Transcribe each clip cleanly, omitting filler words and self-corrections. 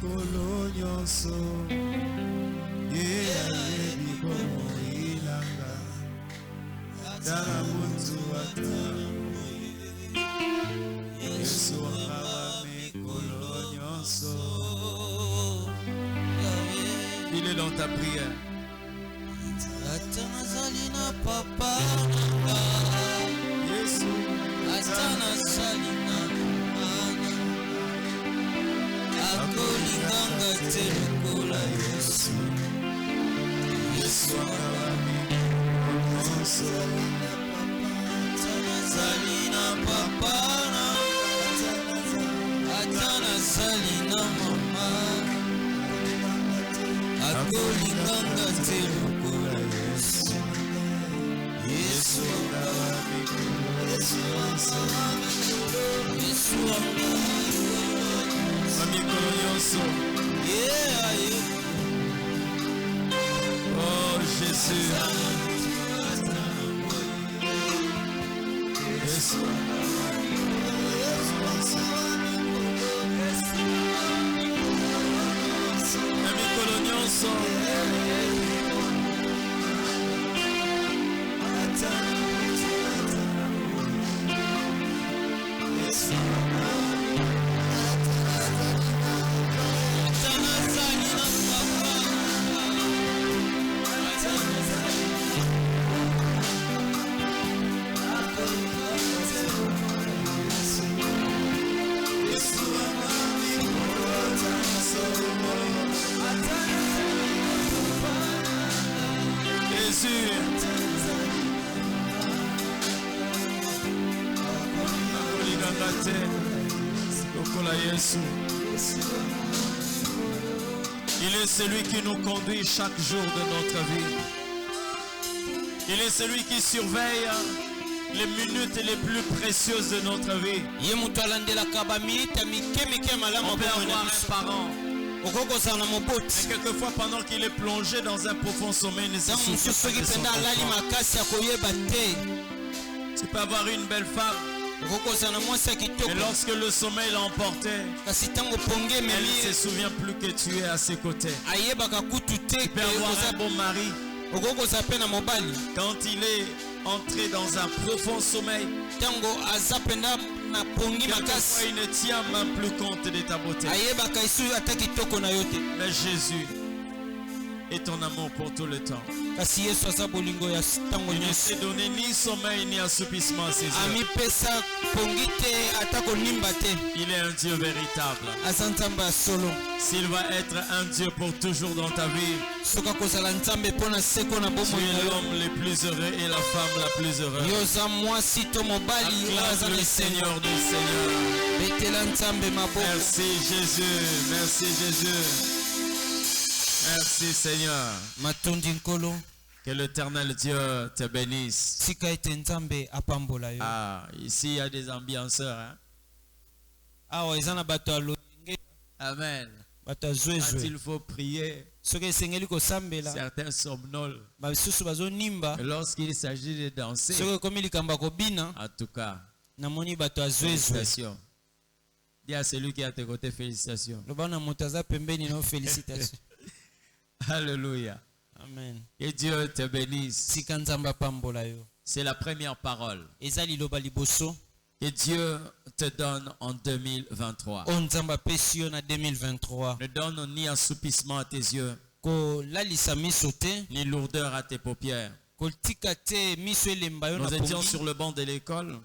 mikolo nyonso ye ayebi bomo ilanga tala mutu ata Yesu wanga mikolo nyonso. Il est dans ta prière. Atana salina papa Yesu atana salina ana akolinganga te lokola Yesu Yesu wanga mikolo nyonso. atana salina papa atana salina mama akolinganga te lokola Yesu Yesu Mikolo nyonso. Oh Jésus. Yesu mikolo nyonso. Il est celui qui nous conduit chaque jour de notre vie. Il est celui qui surveille les minutes les plus précieuses de notre vie. On peut avoir un parent. Mais quelquefois, pendant qu'il est plongé dans un profond sommeil, il ne se souvient pas de son enfant. Tu peux avoir une belle femme. Et lorsque le sommeil l'a emporté, elle ne se souvient plus que tu es à ses côtés. Tu peux avoir un bon mari. Quand il est entré dans un profond sommeil, quelquefois il ne tient même plus compte de ta beauté. Mais Jésus est ton amour pour tout le temps. Il ne s'est donné ni sommeil ni assoupissement à ses yeux. Il est un Dieu véritable. S'il va être un Dieu pour toujours dans ta vie, tu es l'homme le plus heureux et la femme la plus heureuse. Acclame le Seigneur du Seigneur. Merci Jésus. Merci Jésus. Merci Seigneur. Que l'Éternel Dieu te bénisse. Ah, ici il y a des ambianceurs. Hein? Amen. Quand il faut prier, certains somnolent. Et lorsqu'il s'agit de danser, en tout cas, félicitations. Dis à celui qui est à tes côtés, félicitations. Alléluia. Amen. Et Dieu te bénisse. C'est la première parole que Dieu te donne en 2023. Ne donne ni assoupissement à tes yeux, ni lourdeur à tes paupières. Nous étions sur le banc de l'école.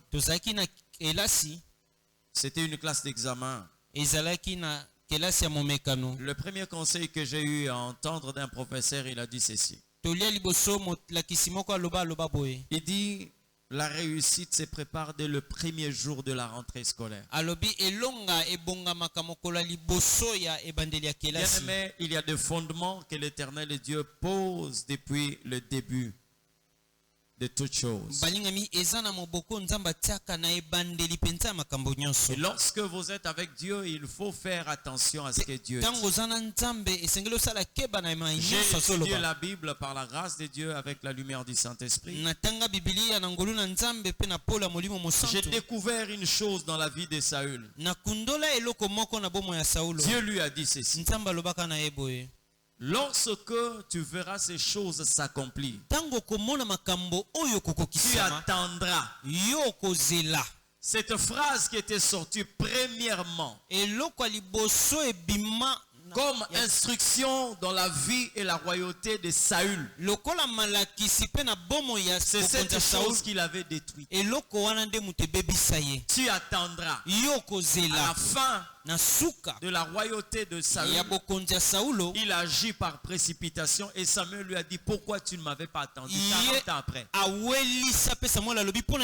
C'était une classe d'examen. Le premier conseil que j'ai eu à entendre d'un professeur, il a dit ceci. Il dit, la réussite se prépare dès le premier jour de la rentrée scolaire. Bien-aimé, il y a des fondements que l'Éternel Dieu pose depuis le début de toutes choses. Et lorsque vous êtes avec Dieu, il faut faire attention à ce que Dieu dit. J'ai étudié la Bible par la grâce de Dieu avec la lumière du Saint-Esprit. J'ai découvert une chose dans la vie de Saül. Dieu lui a dit ceci. Lorsque tu verras ces choses s'accomplir, tu attendras. Cette phrase qui était sortie premièrement comme instruction dans la vie et la royauté de Saül, c'est cette chose qu'il avait détruite. Tu attendras. À la fin de la royauté de Saül, il agit par précipitation et Samuel lui a dit: pourquoi tu ne m'avais pas attendu? 40 ans après.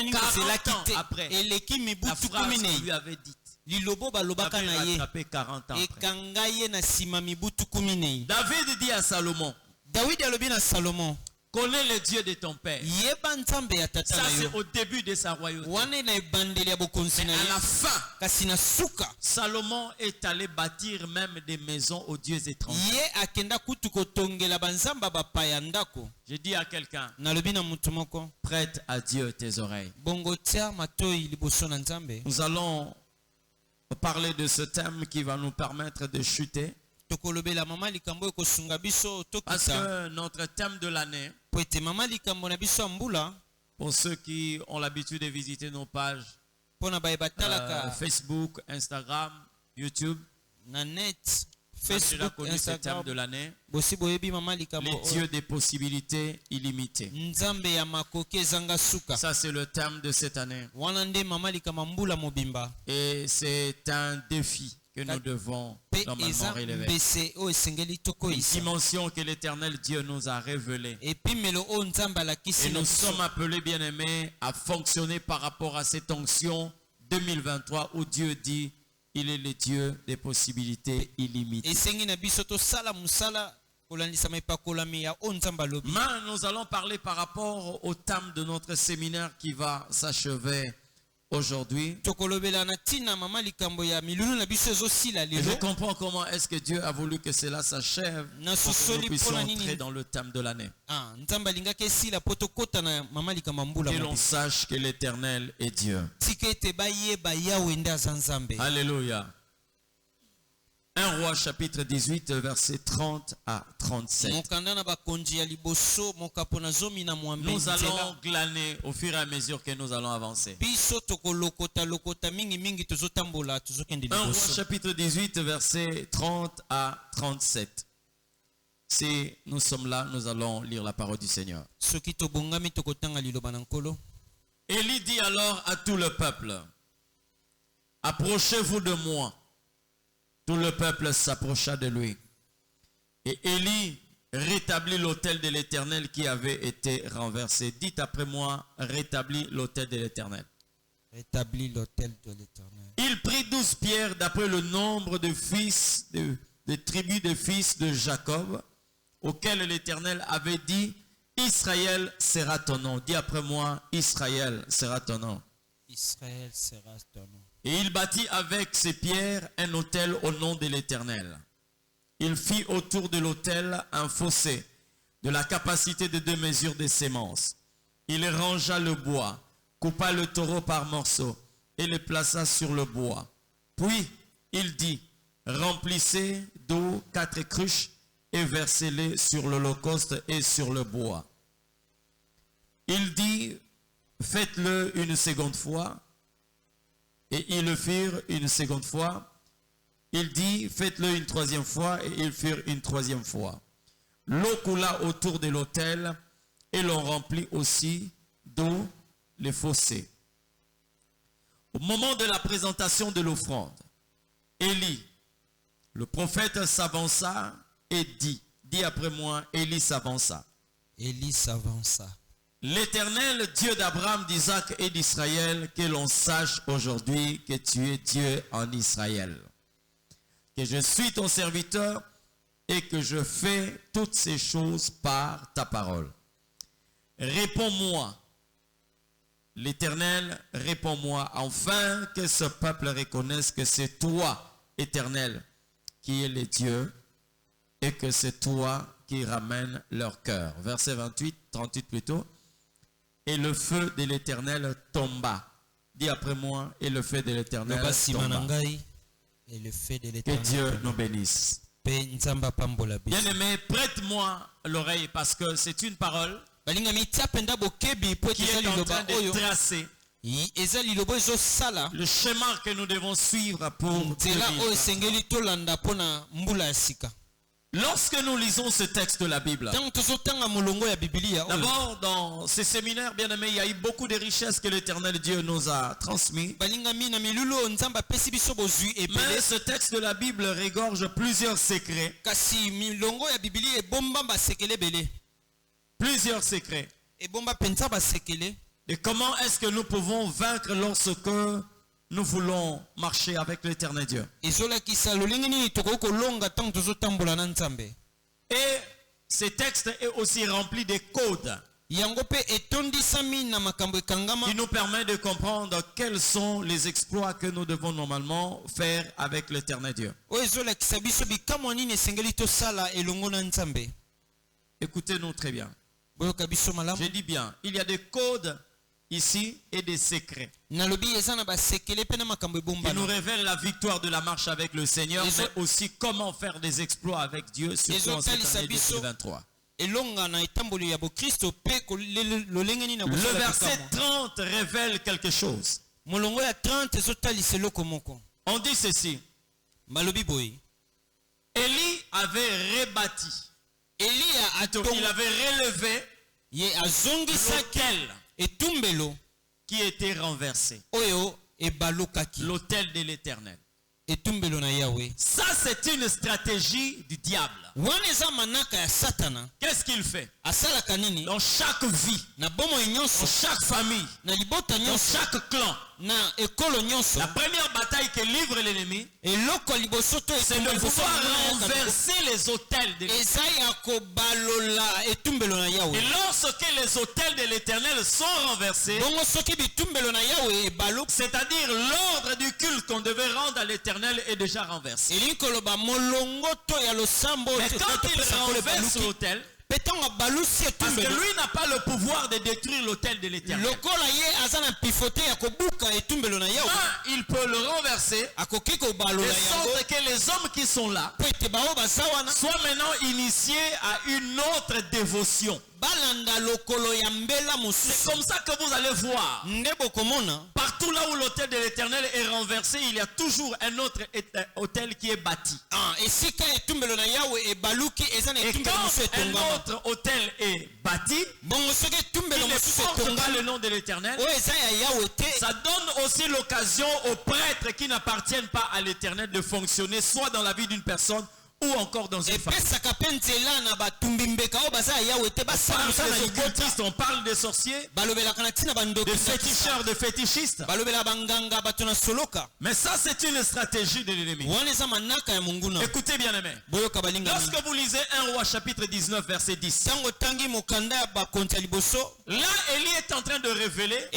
40 ans après, la phrase qu'il lui avait dite. Il avait rattrapé 40 ans après. David dit à Salomon: connais le Dieu de ton père. Ça, c'est au début de sa royauté. Mais à la fin, Salomon est allé bâtir même des maisons aux dieux étrangers. Je dis à quelqu'un: prête à Dieu tes oreilles. Nous allons parler de ce thème qui va nous permettre de chuter. Parce que notre thème de l'année, pour ceux qui ont l'habitude de visiter nos pages Facebook, Instagram, YouTube, Facebook, connu ce thème de l'année, les dieux des possibilités illimitées. Ça, c'est le thème de cette année. Et c'est un défi que nous devons normalement relever. Une dimension que l'Éternel Dieu nous a révélée. Et nous sommes appelés, bien-aimés, à fonctionner par rapport à cette onction 2023 où Dieu dit: il est le Dieu des possibilités illimitées. Mais nous allons parler par rapport au thème de notre séminaire qui va s'achever aujourd'hui. Je comprends comment est-ce que Dieu a voulu que cela s'achève pour que nous puissions entrer dans le thème de l'année. Que l'on sache que l'Éternel est Dieu. Alléluia. 1 Roi chapitre 18 verset 30 à 37. Nous allons glaner au fur et à mesure que nous allons avancer. 1 Roi chapitre 18 verset 30 à 37. Si nous sommes là, nous allons lire la parole du Seigneur. Élie dit alors à tout le peuple: approchez-vous de moi. Tout le peuple s'approcha de lui. Et Élie rétablit l'autel de l'Éternel qui avait été renversé. Dites après moi: rétablit l'autel de l'Éternel. Rétablit l'autel de l'Éternel. Il prit 12 pierres d'après le nombre de fils, de tribus de fils de Jacob, auxquels l'Éternel avait dit: Israël sera ton nom. Dis après moi: Israël sera ton nom. Israël sera ton nom. Et il bâtit avec ces pierres un autel au nom de l'Éternel. Il fit autour de l'autel un fossé de la capacité de 2 mesures de sémence. Il rangea le bois, coupa le taureau par morceaux et le plaça sur le bois. Puis il dit: remplissez d'eau 4 cruches et versez-les sur l'holocauste et sur le bois. Il dit: faites-le une seconde fois. Et ils le firent une seconde fois. Il dit: faites-le une 3e fois. Et ils firent une 3e fois. L'eau coula autour de l'autel et l'on remplit aussi d'eau les fossés. Au moment de la présentation de l'offrande, Élie, le prophète, s'avança et dit: dis après moi, Élie s'avança. Élie s'avança. L'Éternel, Dieu d'Abraham, d'Isaac et d'Israël, que l'on sache aujourd'hui que tu es Dieu en Israël, que je suis ton serviteur et que je fais toutes ces choses par ta parole. Réponds-moi L'Éternel, réponds-moi, afin que ce peuple reconnaisse que c'est toi, Éternel, qui es le Dieu, et que c'est toi qui ramène leur cœur. Verset 28, 38 plutôt. Et le feu de l'Éternel tomba. Dis après moi, et le feu de l'Éternel tomba. Et le feu de Que l'Éternel Dieu nous bénisse. Bien-aimé, prête-moi l'oreille parce que c'est une parole qui est en train de tracer le chemin que nous devons suivre pour lorsque nous lisons ce texte de la Bible. D'abord, dans ces séminaires, bien aimés, il y a eu beaucoup de richesses que l'Éternel Dieu nous a transmis. Mais ce texte de la Bible regorge plusieurs secrets. Plusieurs secrets. Et comment est-ce que nous pouvons vaincre lorsque nous voulons marcher avec l'Éternel Dieu. Et ce texte est aussi rempli de codes qui nous permet de comprendre quels sont les exploits que nous devons normalement faire avec l'Éternel Dieu. Écoutez-nous très bien. Je dis bien, il y a des codes ici et des secrets qui nous révèlent la victoire de la marche avec le Seigneur, mais aussi comment faire des exploits avec Dieu, surtout en cette année 2023. Le verset 30 révèle quelque chose. On dit ceci. Élie avait rebâti. Il avait relevé l'autel qui était renversé. L'autel de l'Éternel. Ça, c'est une stratégie du diable. Qu'est-ce qu'il fait? Dans chaque vie, dans chaque famille, dans chaque clan, la première bataille que livre l'ennemi, c'est de pouvoir renverser les autels de l'Éternel. Et lorsque les autels de l'Éternel sont renversés, c'est-à-dire l'ordre du culte qu'on devait rendre à l'Éternel est déjà renversé. Mais quand il renverse l'autel, parce que lui n'a pas le pouvoir de détruire l'autel de l'Éternel. Il peut le renverser de sorte que les hommes qui sont là soient maintenant initiés à une autre dévotion. C'est comme ça que vous allez voir. Partout là où l'autel de l'Éternel est renversé, il y a toujours un autre autel qui est bâti. Et quand un autre autel est bâti, il ne porte pas le nom de l'Éternel. Ça donne aussi l'occasion aux prêtres qui n'appartiennent pas à l'Éternel de fonctionner soit dans la vie d'une personne ou encore dans une famille. On parle des sorciers, des féticheurs, de fétichistes. Mais ça, c'est une stratégie de l'ennemi. Écoutez bien, aimé. Lorsque vous lisez 1 Roi chapitre 19 verset 10, là, Élie est en train de révéler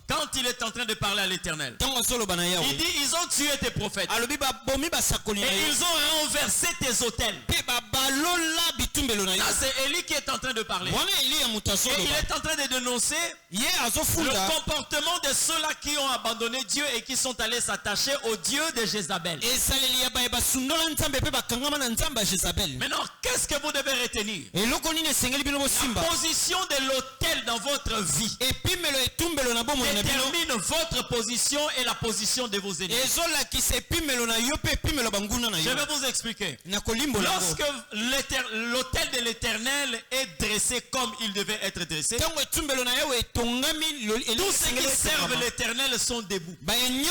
quand il est en train de parler à l'Éternel. Il dit, ils ont tué tes prophètes. Et ils ont renversé tes autels. Là, c'est Élie qui est en train de parler. Et il est en train de dénoncer le comportement de ceux-là qui ont abandonné Dieu et qui sont allés s'attacher au Dieu de Jézabel. Maintenant, qu'est-ce que vous devez retenir? La position de l'autel dans votre vie détermine votre position et la position de vos ennemis. Je vais vous expliquer. Lorsque l'autel de l'Éternel est dressé comme il devait être dressé, tous ceux qui servent l'Éternel sont debout. Et les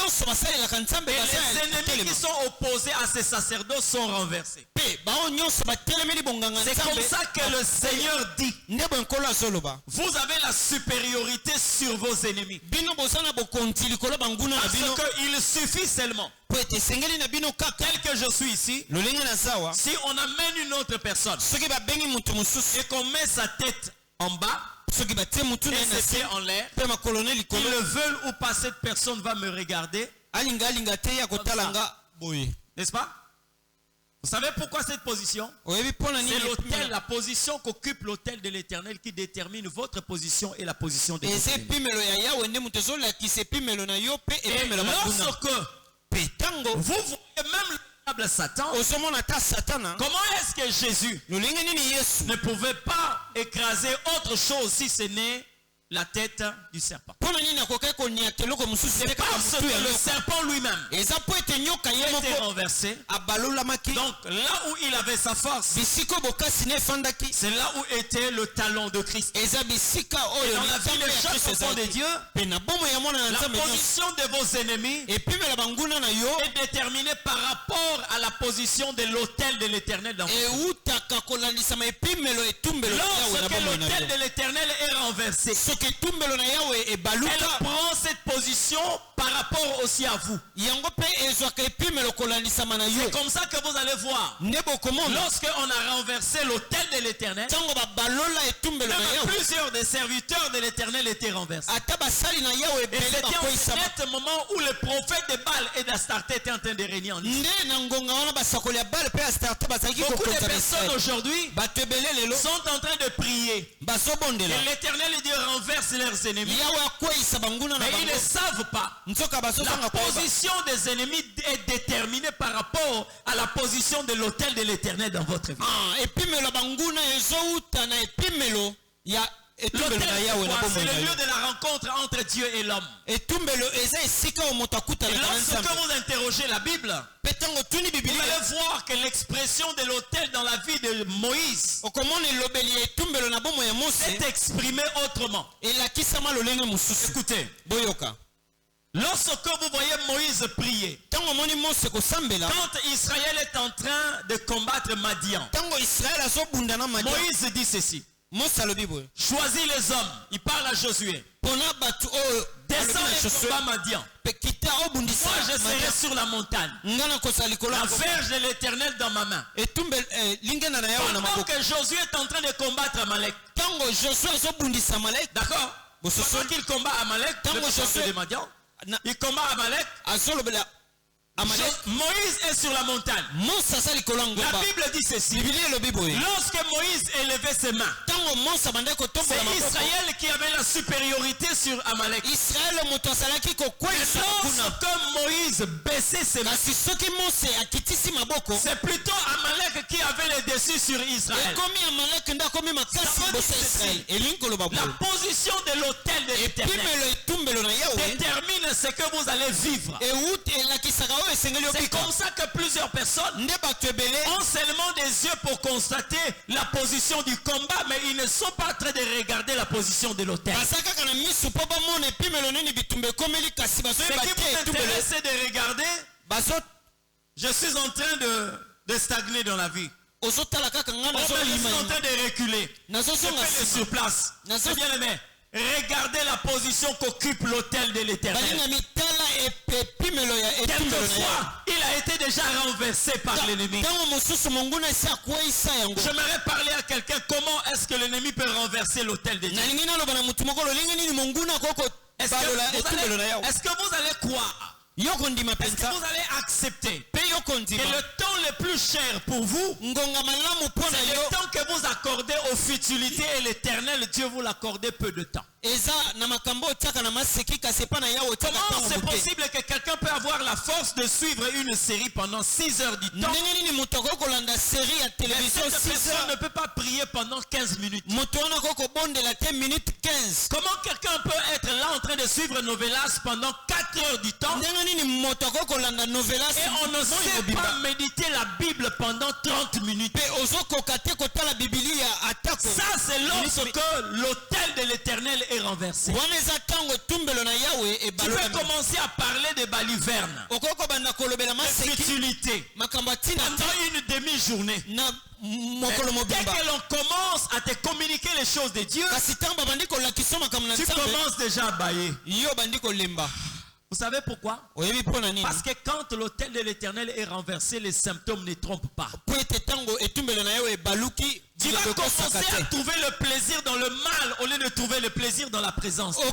ennemis qui sont opposés à ces sacerdotes sont renversés. C'est comme ça que le Seigneur dit: vous avez la supériorité sur vos ennemis. Parce qu'il suffit seulement, tel que je suis ici, si on amène une autre personne et qu'on met sa tête en bas, et ses pieds en l'air, qu'ils le veulent ou pas, cette personne va me regarder. N'est-ce pas? Vous savez pourquoi cette position? C'est l'autel, la position qu'occupe l'autel de l'Éternel qui détermine votre position et la position de l'Éternel. Et lorsque vous voyez même le diable Satan, comment est-ce que Jésus ne pouvait pas écraser autre chose si ce n'est la tête du serpent? C'est parce que le serpent lui-même était renversé. Donc là où il avait sa force, c'est là où était le talon de Christ. Et dans la vie de chaque enfant de Dieu, la position de vos ennemis est déterminée par rapport à la position de l'autel de l'Éternel dans votre vie. Lorsque l'autel de l'Éternel est renversé, elle prend cette position par rapport aussi à vous. C'est comme ça que vous allez voir. Lorsqu'on a renversé l'autel de l'Éternel, plusieurs des serviteurs de l'Éternel étaient renversés. Et c'était en ce moment où le prophète de Baal et d'Astarté étaient en train de régner en Israël. Beaucoup de personnes aujourd'hui sont en train de prier. Et l'Éternel dit renverse leurs ennemis. Mais ils ne savent pas. La position des ennemis est déterminée par rapport à la position de l'autel de l'Éternel dans votre vie. L'autel, c'est le lieu de la rencontre entre Dieu et l'homme. Et lorsque vous interrogez la Bible, vous allez voir que l'expression de l'autel dans la vie de Moïse est exprimée autrement. Écoutez, lorsque vous voyez Moïse prier, quand Israël est en train de combattre Madian, Moïse dit ceci: choisis les hommes. Il parle à Josué. Descends et combat Madian. Moi je serai sur la montagne, la verge de l'Éternel dans ma main. Pendant que Josué est en train de combattre Amalek, d'accord, pendant qu'il combat Amalek, de Madian, il combat Amalek. Moïse est sur la montagne. La Bible dit ceci: lorsque Moïse élevait ses mains, c'est Israël qui avait la supériorité sur Amalek. Lorsque Moïse baissait ses mains, c'est plutôt Amalek qui avait le dessus sur Israël. La position de l'autel de l'Éternel détermine ce que vous allez vivre. C'est comme ça que plusieurs personnes ont seulement des yeux pour constater la position du combat, mais ils ne sont pas en train de regarder la position de l'autel. Ce qui vous intéresse de regarder, je suis en train de stagner dans la vie. Je suis en train de reculer. Je fais sur place. C'est bien aimé. Regardez la position qu'occupe l'autel de l'Éternel. Quelquefois, il a été déjà renversé par l'ennemi. J'aimerais parler à quelqu'un. Comment est-ce que l'ennemi peut renverser l'autel de Dieu? Est-ce que vous allez croire? Est-ce que vous allez accepter que le temps le plus cher pour vous, c'est le temps que vous accordez aux futilités, et l'Éternel Dieu vous l'accorde peu de temps? Comment c'est possible que quelqu'un peut avoir la force de suivre une série pendant 6 heures du temps, mais cette personne ne peut pas prier pendant 15 minutes? Comment quelqu'un peut être là en train de suivre Novelas pendant 4 heures du temps, et on ne sait pas méditer la Bible pendant 30 minutes? Ça, c'est lorsque l'autel de l'Éternel est renversé. Tu peux commencer à parler de baliverne, de futilité, pendant une demi-journée. Dès que l'on commence à te communiquer les choses de Dieu, tu commences déjà à bailler. Vous savez pourquoi? Parce que quand l'autel de l'Éternel est renversé, les symptômes ne trompent pas. Tu vas commencer à trouver le plaisir dans le mal au lieu de trouver le plaisir dans la présence de Dieu.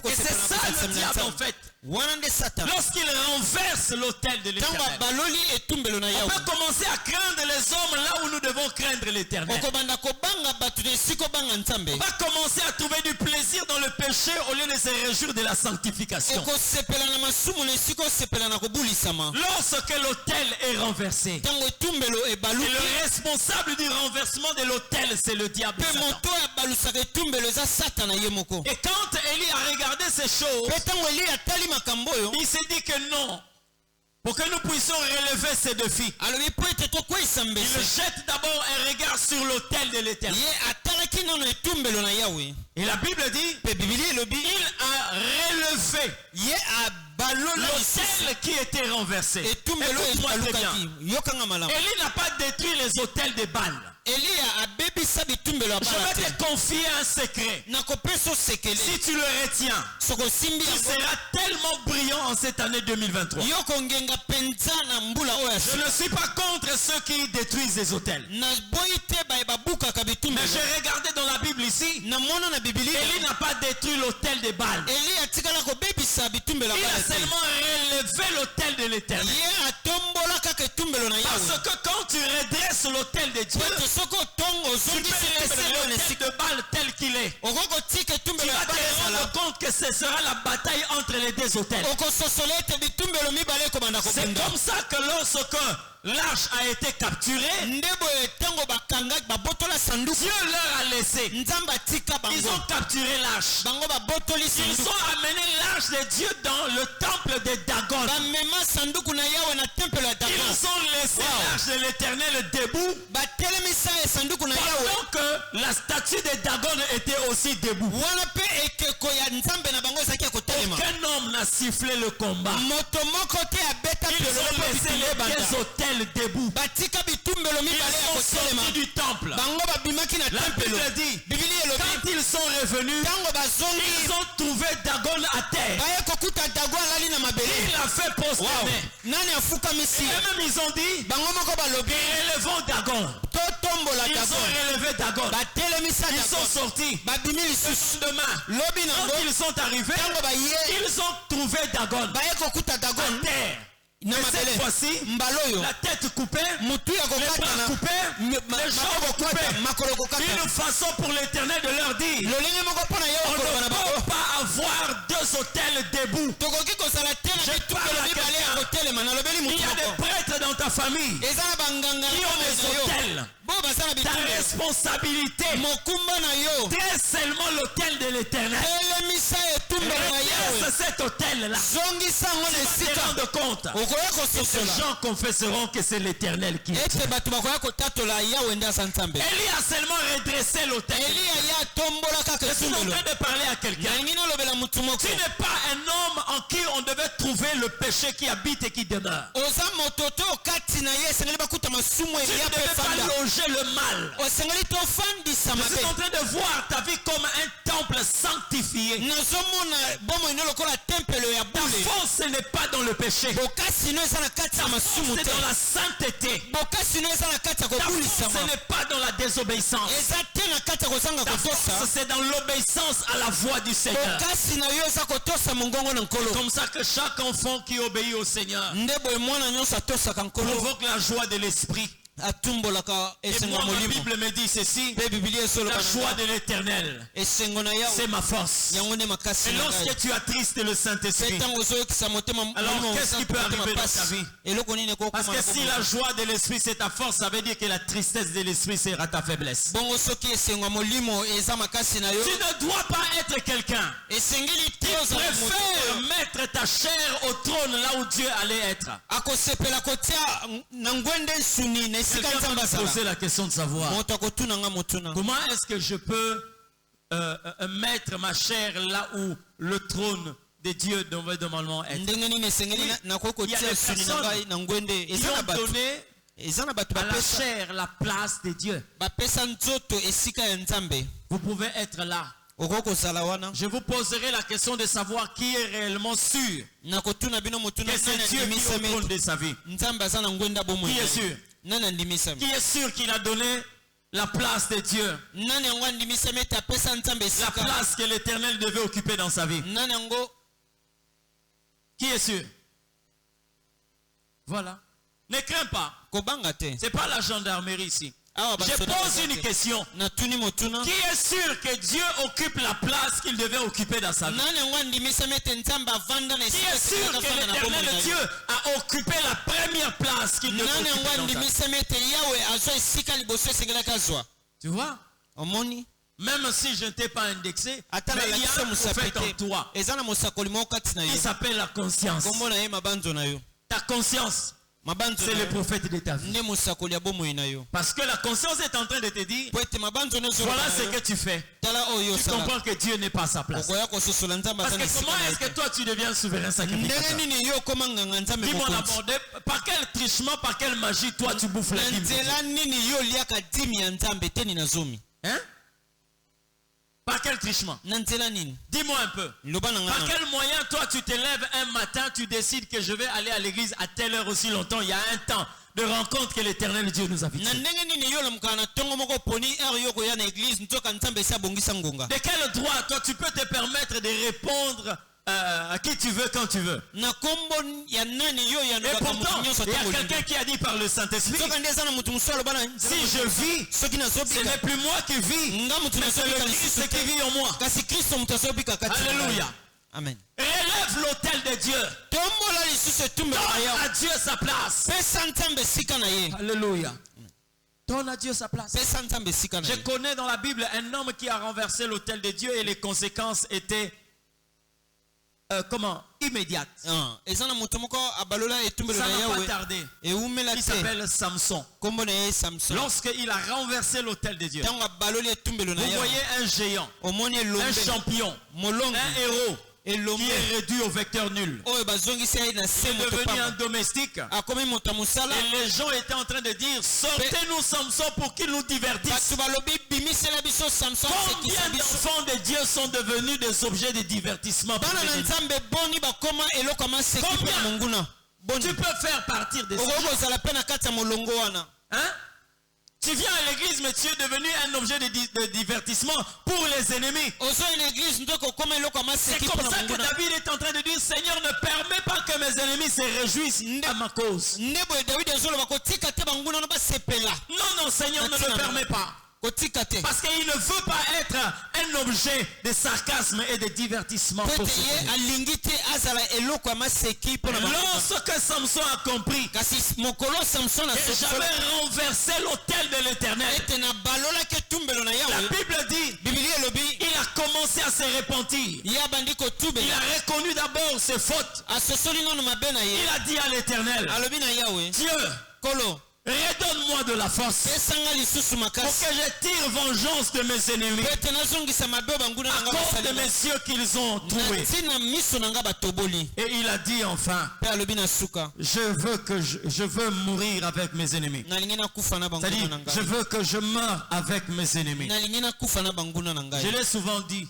Et c'est ça le diable en fait. Lorsqu'il renverse l'autel de l'Éternel, on peut commencer à craindre les hommes là où nous devons craindre l'Éternel. On va commencer à trouver du plaisir dans le péché au lieu de se réjouir de la sanctification. Lorsque l'autel est renversé, et le responsable du renversement de l'autel, c'est le diable. Et quand Élie a regardé ces choses, il s'est dit que non, pour que nous puissions relever ces défis, il jette d'abord un regard sur l'autel de l'Éternel. Et la Bible dit, il a relevé l'autel qui était renversé. Écoute-moi très bien. Élie n'a pas détruit les autels de Baal. Je vais te confier un secret. Si tu le retiens, tu seras tellement brillant en cette année 2023. Je ne suis pas contre ceux qui détruisent les autels. Mais j'ai regardé dans la Bible ici. Élie n'a pas détruit l'autel de Baal. Il a seulement relevé l'autel de l'Éternel. Parce que quand tu redresses l'autel de Dieu, tu peux laisser l'autel de Baal tel qu'il est. Tu vas te rendre compte que ce sera la bataille entre les deux autels. C'est comme ça que lorsque l'arche a été capturée, Dieu leur a laissé. Ils ont capturé l'arche. Ils ont amené l'arche de Dieu dans le temple de Dagon. Ils ont laissé l'arche de l'Éternel debout, pendant que la statue de Dagon était aussi debout. Aucun homme n'a sifflé le combat. Ils ont laissé les deux autels debout. Ils sont sortis du temple. La Bible dit, quand ils sont revenus, ils ont trouvé Dagon à terre. Il a fait prosterner. Et même ils ont dit, relevons Dagon. Ils ont relevé Dagon. Ils sont sortis. Le lendemain, quand ils sont arrivés, ils ont trouvé Dagon à terre. Mais cette fois-ci, la tête coupée, les bras coupés, les jambes coupées. Une façon pour l'Éternel de leur dire, on ne peut pas avoir deux autels debout. Je parle à quelqu'un. Il y a des prêtres dans ta famille qui ont des autels. Ta responsabilité, c'est seulement l'autel de l'Éternel. Reverse cet autel-là. Tu vas te rendre compte. Et ces gens confesseront que c'est l'Éternel qui est. Élie a seulement redressé l'autel. Je suis en train de parler à quelqu'un. Tu n'es pas un homme en qui on devait trouver le péché qui habite et qui demeure. Tu ne devais pas loger le mal. Je suis en train de voir ta vie comme un temple sanctifié. Ta force n'est pas dans le péché. Ta force est dans la sainteté. Ta force n'est pas dans la désobéissance. Ta force c'est dans l'obéissance à la voix du Seigneur. C'est comme ça que chaque enfant qui obéit au Seigneur provoque la joie de l'esprit. Et moi, la Bible me dit ceci: la joie de l'Éternel, c'est ma force. Et lorsque tu attristes le Saint-Esprit, alors qu'est-ce qui peut arriver dans ta vie? Parce que si la joie de l'Esprit c'est ta force, ça veut dire que la tristesse de l'Esprit sera ta faiblesse. Tu ne dois pas être quelqu'un qui préfère mettre ta chair au trône là où Dieu allait être. Quelqu'un va me poser la question de savoir comment est-ce que je peux mettre ma chair là où le trône de Dieu devrait normalement être. Il y a des personnes qui ont donné à la chair la place de Dieu. Vous pouvez être là. je vous poserai la question de savoir qui est réellement sûr que c'est Dieu qui est au trône de sa vie. Qui est sûr? Qui est sûr qu'il a donné la place de Dieu? La place que l'Éternel devait occuper dans sa vie. Qui est sûr? Voilà. Ne crains pas. C'est pas la gendarmerie ici. Je pose une question. Qui est sûr que Dieu occupe la place qu'il devait occuper dans sa vie? Qui est sûr que l'Éternel Dieu a occupé la première place qu'il devait occuper dans sa vie? Tu vois? Même si je ne t'ai pas indexé, mais il y a un prophète en toi. Il s'appelle la conscience. Ta conscience, c'est le prophète de ta vie. Parce que la conscience est en train de te dire, voilà ce que tu fais. Tu comprends que Dieu n'est pas à sa place. Parce que comment est-ce que toi tu deviens souverain sacrificateur? Dis-moi d'abord, par quel trichement, par quelle magie toi tu bouffes la dîme? Hein? Par quel trichement? Dis-moi un peu. Par quel moyen toi tu te lèves un matin, tu décides que je vais aller à l'église à telle heure aussi longtemps, il y a un temps de rencontre que l'Éternel Dieu nous a fait. De quel droit toi tu peux te permettre de répondre à qui tu veux quand tu veux? Et pourtant, il y a quelqu'un qui a dit par le Saint-Esprit, si je vis, ce n'est plus moi qui vis, mais c'est le Christ qui vit en moi. Alléluia. Amen. Relève l'autel de Dieu. Donne à Dieu sa place. Alléluia. Donne à Dieu sa place. Je connais dans la Bible un homme qui a renversé l'autel de Dieu et les conséquences étaient immédiate. Ça n'a pas tardé. Il s'appelle Samson. Lorsqu'il a renversé l'autel de Dieu, vous voyez un géant, un champion, un héros qui est réduit au vecteur nul. Il est devenu un domestique. Et les gens étaient en train de dire, sortez-nous Samson pour qu'il nous divertisse. Combien d'enfants de Dieu sont devenus des objets de divertissement? Tu peux faire partir de ça. Hein? Tu viens à l'église, mais tu es devenu un objet de divertissement pour les ennemis. C'est comme ça que David est en train de dire, Seigneur, ne permets pas que mes ennemis se réjouissent à ma cause. Non, non, Seigneur, ne le permets pas. Parce qu'il ne veut pas être un objet de sarcasme et de divertissement. Lorsque Samson a compris que j'avais renversé l'autel de l'Éternel, la Bible dit, il a commencé à se repentir. Il a reconnu d'abord ses fautes. Il a dit à l'Éternel, Dieu, redonne-moi de la force pour que je tire vengeance de mes ennemis à cause de mes yeux qu'ils ont troués. Et il a dit enfin, je veux mourir avec mes ennemis. C'est-à-dire, je veux que je meure avec mes ennemis. Je l'ai souvent dit,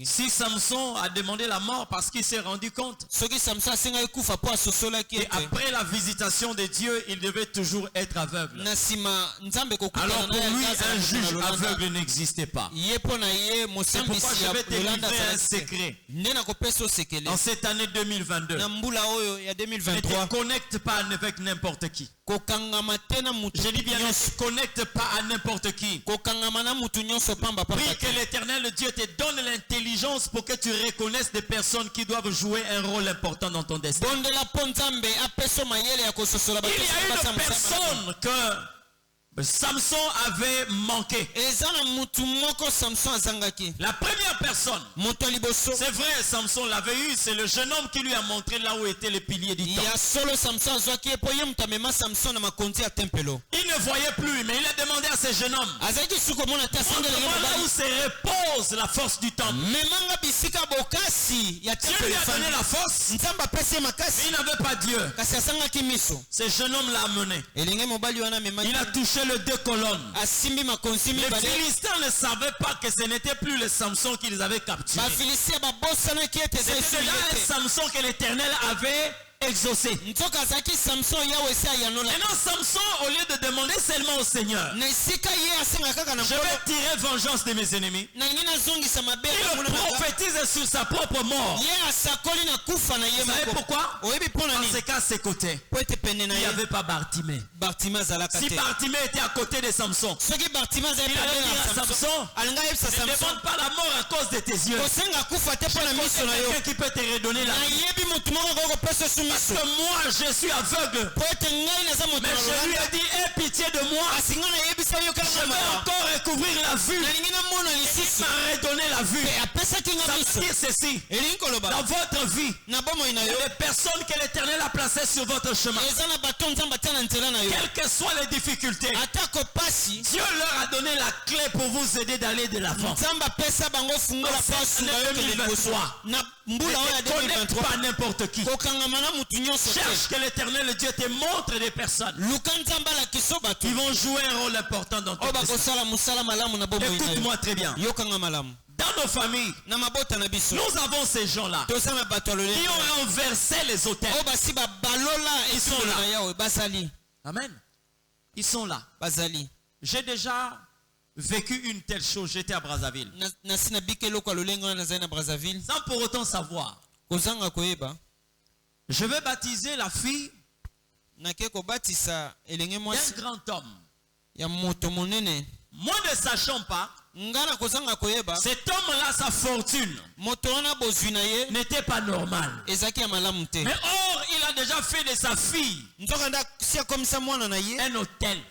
si Samson a demandé la mort parce qu'il s'est rendu compte, et après la visitation de Dieu, il devait toujours être aveugle. Alors pour lui, un juge aveugle n'existait pas. C'est pourquoi je vais te livrer un secret. En cette année 2022, ne te connecte pas avec n'importe qui. Je dis bien, ne te connecte pas à n'importe qui. Prie que l'Éternel Dieu te donne l'intelligence pour que tu reconnaisses des personnes qui doivent jouer un rôle important dans ton destin. Il y a une personne que Samson avait manqué. La première personne, c'est vrai, Samson l'avait eu, c'est le jeune homme qui lui a montré là où étaient les piliers du temple. Il ne voyait plus, mais il a demandé à ce jeune homme, là où se repose la force du temple. Dieu lui a donné la force, mais il n'avait pas Dieu. Ce jeune homme l'a amené. Il a touché allongé les 2 colonnes. Les Philistins ne savaient pas que ce n'était plus le Samson qu'ils avaient capturé. C'était déjà un Samson que l'Éternel avait exaucé. Maintenant Samson, au lieu de demander seulement au Seigneur, je vais tirer vengeance de mes ennemis, il prophétise sur sa propre mort. Vous savez pourquoi? Parce qu'à ses côtés, il n'y avait pas Bartimée. Si Bartimée était à côté de Samson, il allait dire à Samson, ne demande pas la mort à cause de tes yeux. C'est quelqu'un qui peut te redonner la vie. Parce que moi je suis aveugle. Mais je lui ai dit, aie pitié de moi. Je vais encore recouvrir la vue. Il m'a redonné la vue. Ça veut dire ceci: dans votre vie, il y a des personnes que l'Éternel a placées sur votre chemin. Quelles que soient les difficultés, Dieu leur a donné la clé pour vous aider d'aller de l'avant. Ne connais pas n'importe qui. Cherche que l'Éternel Dieu te montre des personnes qui vont jouer un rôle important dans ta vie. Écoute-moi très bien. Dans nos familles, nous avons ces gens-là qui ont renversé les autels. Ils sont là. Amen. Ils sont là. J'ai déjà vécu une telle chose. J'étais à Brazzaville. Sans pour autant savoir. Je vais baptiser la fille d'un grand homme. Moi ne sachant pas, cet homme-là, sa fortune n'était pas normale. Mais or, il a déjà fait de sa fille un hôtel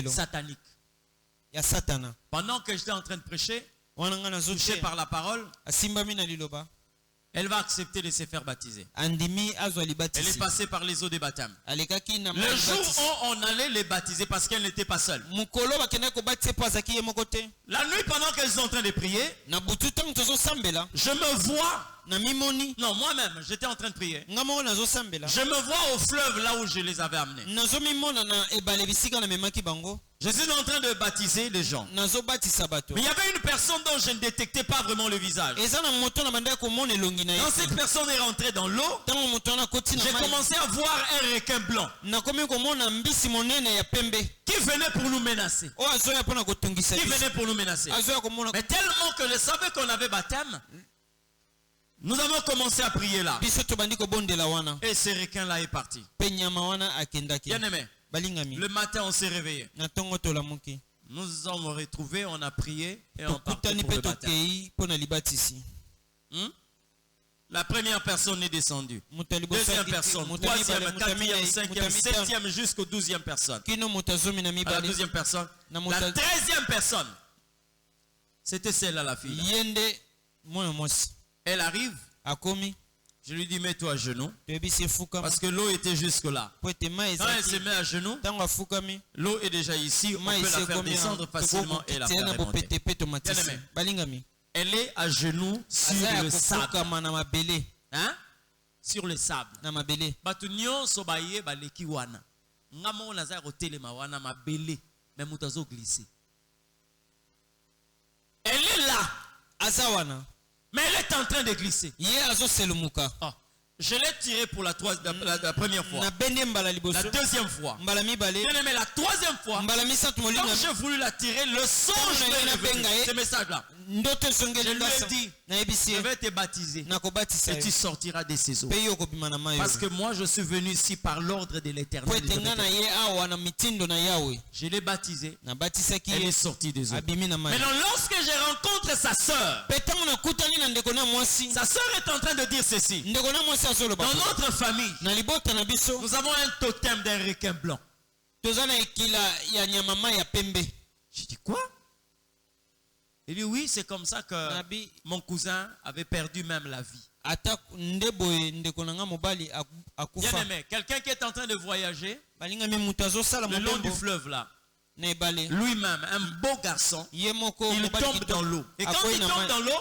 satanique. Pendant que j'étais en train de prêcher, touché par la parole, elle va accepter de se faire baptiser. Elle est passée par les eaux de baptême. Le jour où on allait les baptiser, parce qu'elle n'était pas seule, la nuit pendant qu'elles sont en train de prier, je me vois. Non, moi-même, j'étais en train de prier. Je me vois au fleuve là où je les avais amenés. Je suis en train de baptiser les gens. Mais il y avait une personne dont je ne détectais pas vraiment le visage. Quand cette personne est rentrée dans l'eau, j'ai commencé à voir un requin blanc qui venait pour nous menacer. Mais tellement que je savais qu'on avait baptême, nous avons commencé à prier là. Et ce requin-là est parti. Bien aimé, le matin on s'est réveillé. Nous nous sommes retrouvés, on a prié et on partait pour le baptême. La première personne est descendue. Deuxième personne, troisième, quatrième, cinquième, septième jusqu'aux 12e personne. La deuxième personne. La 13e personne. C'était celle-là la fille. Elle arrive. Je lui dis, mets-toi à genoux. Parce que l'eau était jusque là. Quand elle se met à genoux, l'eau est déjà ici. On peut la faire descendre facilement et la faire remonter. Elle est à genoux sur le sable. Hein? Sur le sable. Elle est là. Mais elle est en train de glisser. Oh, je l'ai tiré pour la première fois. La deuxième fois. Mais la troisième fois, quand j'ai voulu la tirer, le songe m'est revenu. Ce message-là. Je lui ai dit, je vais te baptiser et tu sortiras de ces eaux. Parce que moi je suis venu ici par l'ordre de l'Éternel. Je l'ai baptisée. Elle est sortie des eaux. Maintenant lorsque je rencontre sa soeur, sa soeur est en train de dire ceci. Dans notre famille, nous avons un totem d'un requin blanc. Je dis quoi? Il dit oui, c'est comme ça que mon cousin avait perdu même la vie. Bien aimé, quelqu'un qui est en train de voyager le long du fleuve là, lui-même, un beau garçon, il tombe dans l'eau. Et quand il tombe dans l'eau,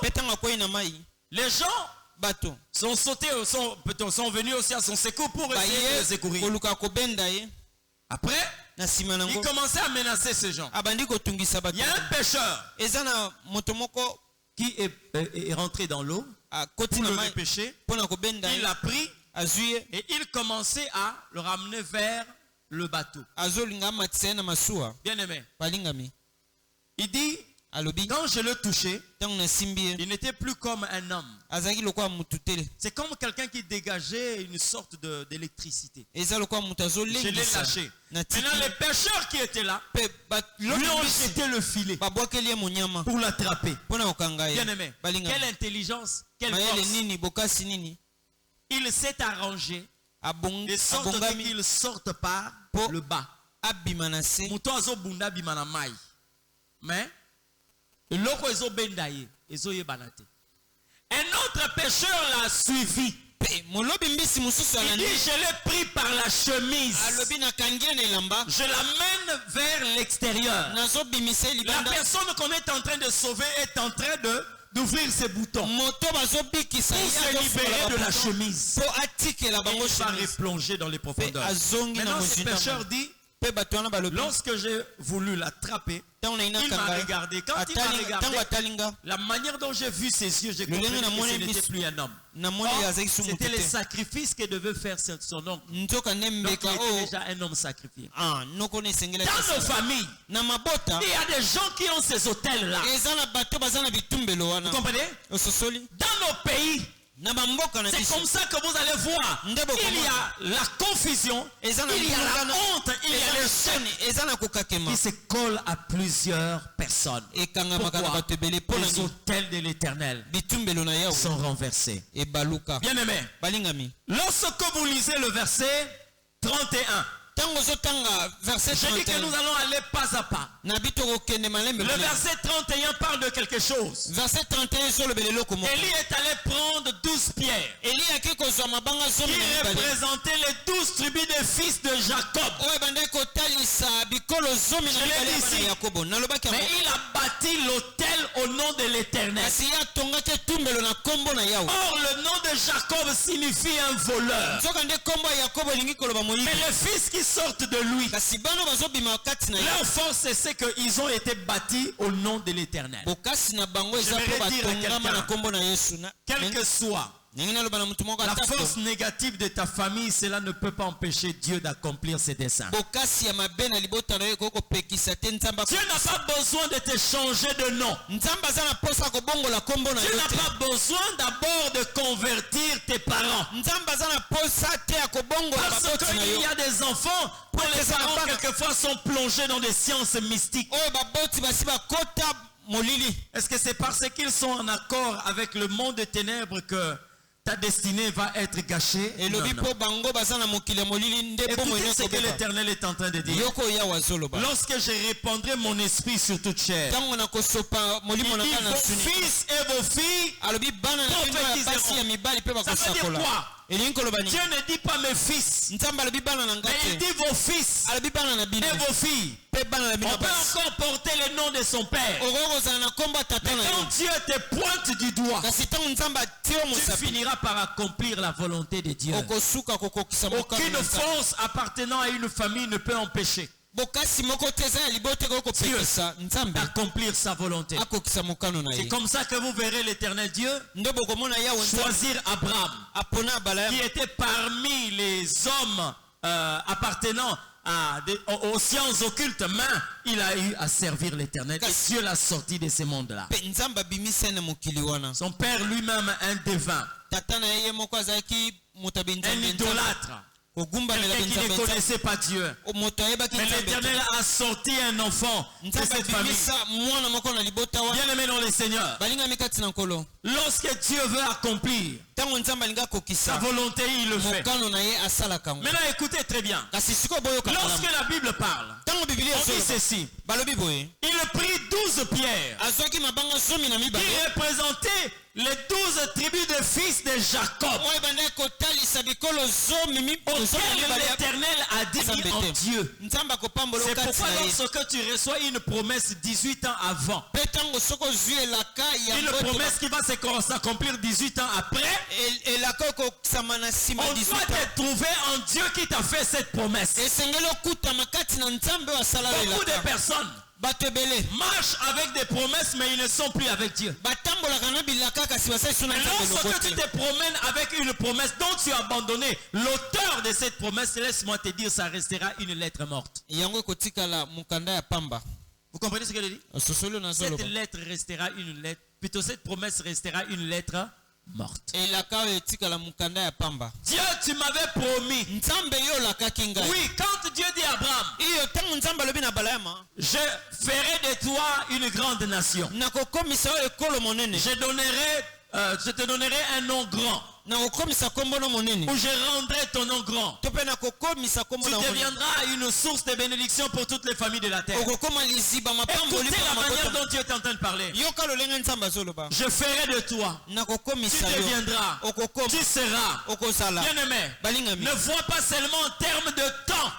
les gens sont venus aussi à son secours pour essayer de le secourir. Après, il commençait à menacer ces gens. Il y a un pêcheur qui est rentré dans l'eau pour le pêcher. Il l'a pris et il commençait à le ramener vers le bateau. Bien aimé. Il dit, quand je le touchais, il n'était plus comme un homme. C'est comme quelqu'un qui dégageait une sorte d'électricité. Je l'ai lâché. Maintenant, les pêcheurs qui étaient là lui ont jeté le filet pour l'attraper. Bien aimé, quelle intelligence, quelle force. Il s'est arrangé de sorte qu'il sorte par le bas. Mais un autre pêcheur l'a suivi. Il dit, je l'ai pris par la chemise. Je l'amène vers l'extérieur. La personne qu'on est en train de sauver est en train d'ouvrir ses boutons pour se libérer de la chemise. Et il va replonger dans les profondeurs. Maintenant, ce pêcheur dit, lorsque j'ai voulu l'attraper, il m'a regardé. Quand il m'a regardé, la manière dont j'ai vu ses yeux, j'ai compris que ce n'était plus un homme. C'était les sacrifices que devait faire son oncle. Donc il était déjà un homme sacrifié. Dans nos familles, il y a des gens qui ont ces hôtels-là. Vous comprenez? Dans nos pays, c'est comme ça que vous allez voir. Il y a la confusion, il y a la honte, il y a le chèque qui se colle à plusieurs personnes. Pourquoi? Les hôtels de l'Éternel sont renversés. Bien aimé, lorsque vous lisez le verset 31, je dis que nous allons aller pas à pas. Le verset 31 parle de quelque chose. Élie est allé prendre 12 pierres qui représentaient les 12 tribus des fils de Jacob. Mais il a bâti l'autel au nom de l'Éternel. Or le nom de Jacob signifie un voleur. Mais les fils qui sortent de lui, leur force c'est qu'ils ont été bâtis au nom de l'Éternel. Je vais dire à quelqu'un, quel que soit la force négative de ta famille, cela ne peut pas empêcher Dieu d'accomplir ses desseins. Dieu n'a pas besoin de te changer de nom. Dieu n'a pas besoin d'abord de convertir tes parents. Parce qu'il y a des enfants dont les parents quelquefois sont plongés dans des sciences mystiques. Est-ce que c'est parce qu'ils sont en accord avec le monde des ténèbres que ta destinée va être gâchée? Non, non. Écoutez ce que l'Éternel est en train de dire. Lorsque je répandrai mon esprit sur toute chair, il dit, vos fils et vos filles prophétiseront. Ça veut dire quoi? Dieu ne dit pas mes fils, mais il dit vos fils et vos filles. On peut encore porter le nom de son père. Mais quand Dieu te pointe du doigt, tu finiras par accomplir la volonté de Dieu. Aucune force appartenant à une famille ne peut empêcher Dieu d'accomplir sa volonté. C'est comme ça que vous verrez l'Éternel Dieu choisir Abraham, qui était parmi les hommes appartenant aux sciences occultes, mais il a eu à servir l'Éternel et Dieu l'a sorti de ce monde-là. Son père lui-même, un devin, un idolâtre, quelqu'un qui ne connaissait pas Dieu. Mais l'Éternel a sorti un enfant de cette famille. Bien aimé dans le Seigneur, lorsque Dieu veut accomplir sa volonté, il le fait. Maintenant écoutez très bien. Lorsque la Bible parle, on dit ceci: il prit 12 pierres qui représentaient les 12 tribus de fils de Jacob. l'Éternel a dit en Dieu. C'est pourquoi lorsque tu reçois une promesse 18 ans avant, une promesse qui va s'accomplir 18 ans après, on doit te trouver en Dieu qui t'a fait cette promesse. Beaucoup de personnes marchent avec des promesses, mais ils ne sont plus avec Dieu. Lorsque tu te promènes avec une promesse dont tu as abandonné l'auteur de cette promesse, laisse-moi te dire, ça restera une lettre morte. Vous comprenez ce que je dis? Cette lettre restera une lettre, plutôt cette promesse restera une lettre morte. Dieu, tu m'avais promis. Oui, quand Dieu dit à Abraham, je ferai de toi une grande nation. Je te donnerai un nom grand. Où je rendrai ton nom grand. Tu deviendras une source de bénédiction pour toutes les familles de la terre. Écoutez la manière dont Dieu est en train de parler. Je ferai de toi. Tu deviendras. Tu seras. Bien-aimé, ne vois pas seulement en termes de temps,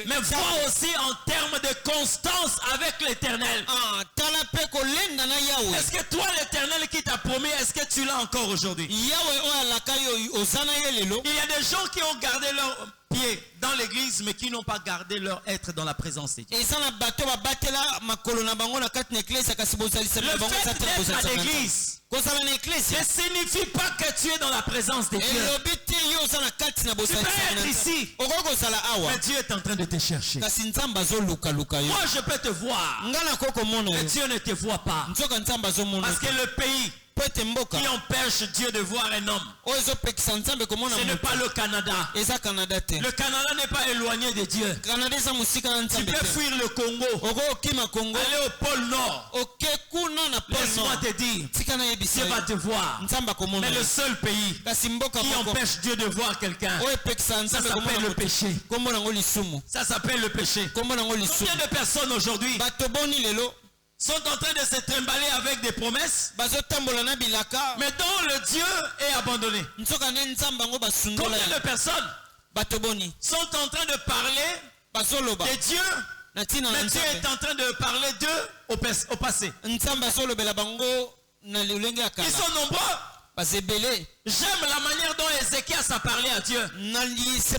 mais vois aussi en termes de constance avec l'Éternel. Est-ce que toi, l'Éternel qui t'a promis, est-ce que tu l'as encore aujourd'hui? Il y a des gens qui ont gardé leur pied dans l'église, mais qui n'ont pas gardé leur être dans la présence de Dieu. Le fait d'être à l'église ne signifie pas que tu es dans la présence de Dieu. Tu peux être ici, mais Dieu est en train de te chercher. Moi je peux te voir, mais Dieu ne te voit pas. Parce que le pays qui empêche Dieu de voir un homme, ce n'est pas le Canada. Le Canada n'est pas éloigné de Dieu. Tu peux fuir le Congo, aller au pôle Nord. Laisse-moi te dire, Dieu va te voir. Mais le seul pays qui empêche Dieu de voir quelqu'un, ça s'appelle le péché. Ça s'appelle le péché. Combien de personnes aujourd'hui sont en train de se trimballer avec des promesses, mais dont le Dieu est abandonné? Combien de personnes sont en train de parler de Dieu, mais Dieu est en train de parler d'eux au passé? Ils sont nombreux. J'aime la manière dont Ézéchias a parlé à Dieu. Si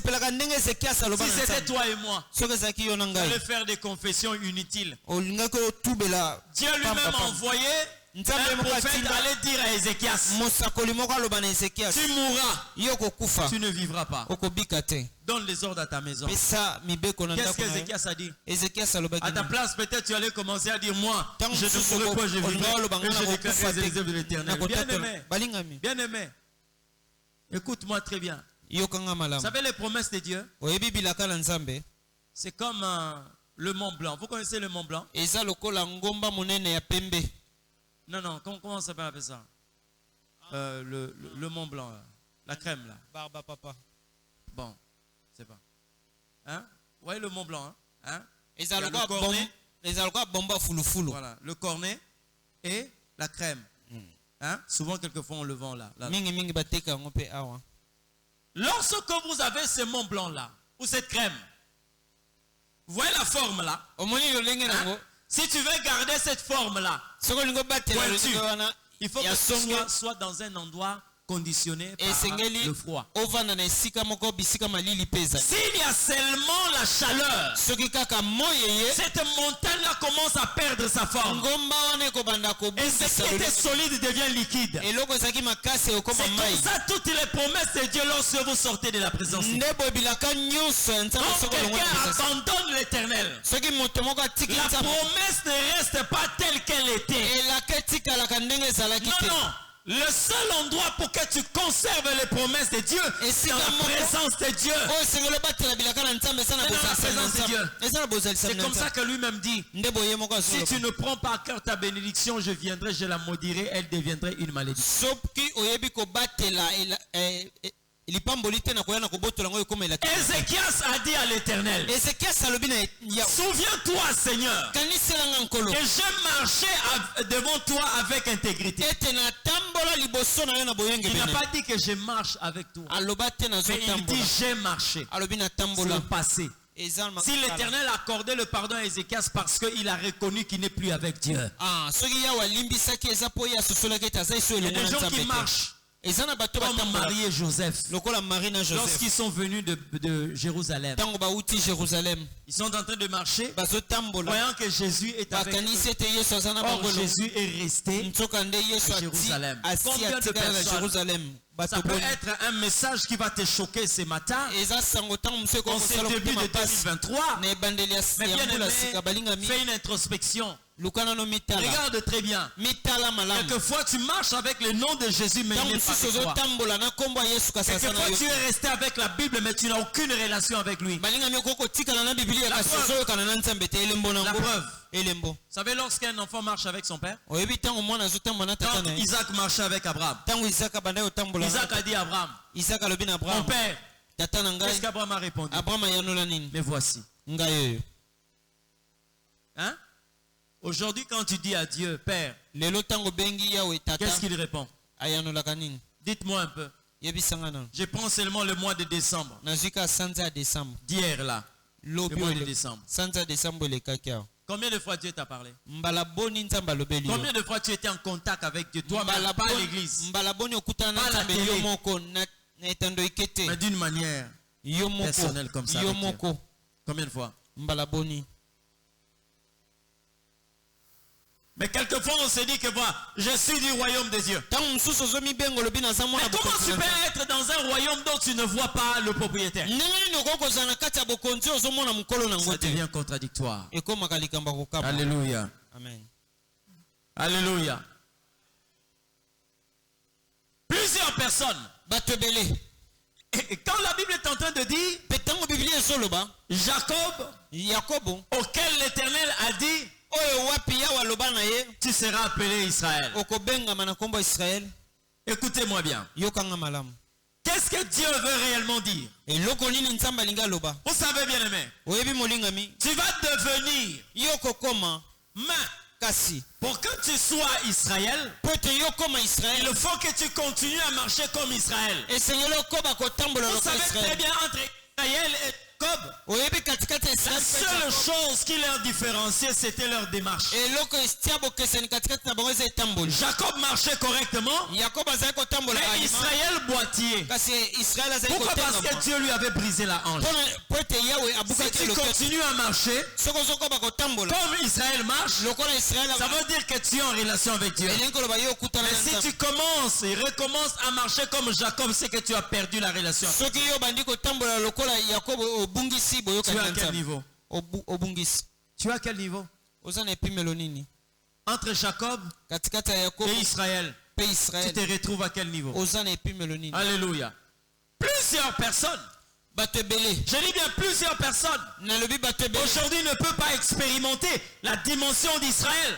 c'était toi et moi, on allait faire des confessions inutiles. Dieu lui-même a envoyé un prophète aller dire à Ézéchias, tu mourras, tu ne vivras pas. Donne les ordres à ta maison. Qu'est-ce qu'Ézéchias a dit? À ta place, peut-être tu allais commencer à dire, moi, je ne pourrai pas, je vivrai, et je déclarerai les œuvres de l'Éternel. Bien-aimé, écoute-moi très bien. Vous savez les promesses de Dieu? C'est comme le Mont Blanc. Vous connaissez le Mont Blanc? Non, comment ça s'appelle ça? Le Mont Blanc, là. La crème, là. Barba papa. Bon, c'est pas. Hein? Vous voyez le Mont Blanc, hein? Le cornet. Voilà, le cornet et la crème. Hein? Souvent, quelquefois, on le vend là. Lorsque vous avez ce Mont Blanc là, ou cette crème, vous voyez la forme là? Hein? Si tu veux garder cette forme là, il faut que ce soit dans un endroit conditionné par le froid. S'il y a seulement la chaleur, cette montagne-là commence à perdre sa forme. Et ce qui était solide devient liquide. C'est comme ça toutes les promesses de Dieu lorsque vous sortez de la présence de Dieu. Quand quelqu'un abandonne l'Éternel, la promesse ne reste pas telle qu'elle était. Non. Le seul endroit pour que tu conserves les promesses de Dieu, c'est dans la présence de Dieu. C'est comme ça que lui-même dit, si tu ne prends pas à cœur ta bénédiction, je viendrai, je la maudirai, elle deviendrait une malédiction. Ézéchias a dit à l'Éternel, souviens-toi Seigneur, que j'ai marché devant toi avec intégrité. Il n'a pas dit que je marche avec toi. Mais il dit j'ai marché. C'est le passé. Si l'Éternel a accordé le pardon à Ézéchias parce qu'il a reconnu qu'il n'est plus avec Dieu. Il y a des gens qui marchent comme Marie et Joseph. Lorsqu'ils sont venus de Jérusalem, ils sont en train de marcher, voyant que Jésus est avec eux. Or, Jésus est resté à Jérusalem. Combien de personnes? Ça peut être un message qui va te choquer ce matin. En ce début de 2023. Mais bien aimé, fais une introspection. Regarde très bien. Quelquefois tu marches avec le nom de Jésus, mais il n'est pas avec toi. Quelquefois tu es resté avec la Bible, mais tu n'as aucune relation avec lui. La preuve. Vous savez, lorsqu'un enfant marche avec son père, quand Isaac marchait avec Abraham, Isaac a dit à Abraham, mon père, qu'est-ce qu'Abraham a répondu? Mais voici. Hein? Aujourd'hui, quand tu dis à Dieu, Père, qu'est-ce qu'il répond? Dites-moi un peu. Je prends seulement le mois de décembre. D'hier là. Le mois de décembre. Combien de fois Dieu t'a parlé? Combien de fois tu étais en contact avec Dieu? Toi, pas à l'église. Pas à la télé. Mais d'une manière personnelle comme ça. Combien de fois? Mais quelquefois on se dit que voilà, je suis du royaume des dieux. Mais comment tu peux être dans un royaume dont tu ne vois pas le propriétaire? Ça devient contradictoire. Alléluia. Amen. Alléluia. Plusieurs personnes. Et quand la Bible est en train de dire Jacob, auquel l'Éternel a dit, tu seras appelé Israël. Écoutez-moi bien. Qu'est-ce que Dieu veut réellement dire? Vous savez bien aimé, tu vas devenir main. Pour que tu sois Israël, il faut que tu continues à marcher comme Israël. Vous savez très bien entre Israël et Jacob, la seule chose qui leur différenciait, c'était leur démarche. Jacob marchait correctement, mais Israël boitillait. Pourquoi? Parce que Dieu lui avait brisé la hanche. Si tu continues à marcher comme Israël marche, ça veut dire que tu es en relation avec Dieu. Mais si tu commences et recommences à marcher comme Jacob, c'est que tu as perdu la relation. Tu as quel niveau? Tu as quel niveau? Entre Jacob et Israël, tu te retrouves à quel niveau? Alléluia. Plusieurs personnes, je dis bien plusieurs personnes, aujourd'hui ne peuvent pas expérimenter la dimension d'Israël.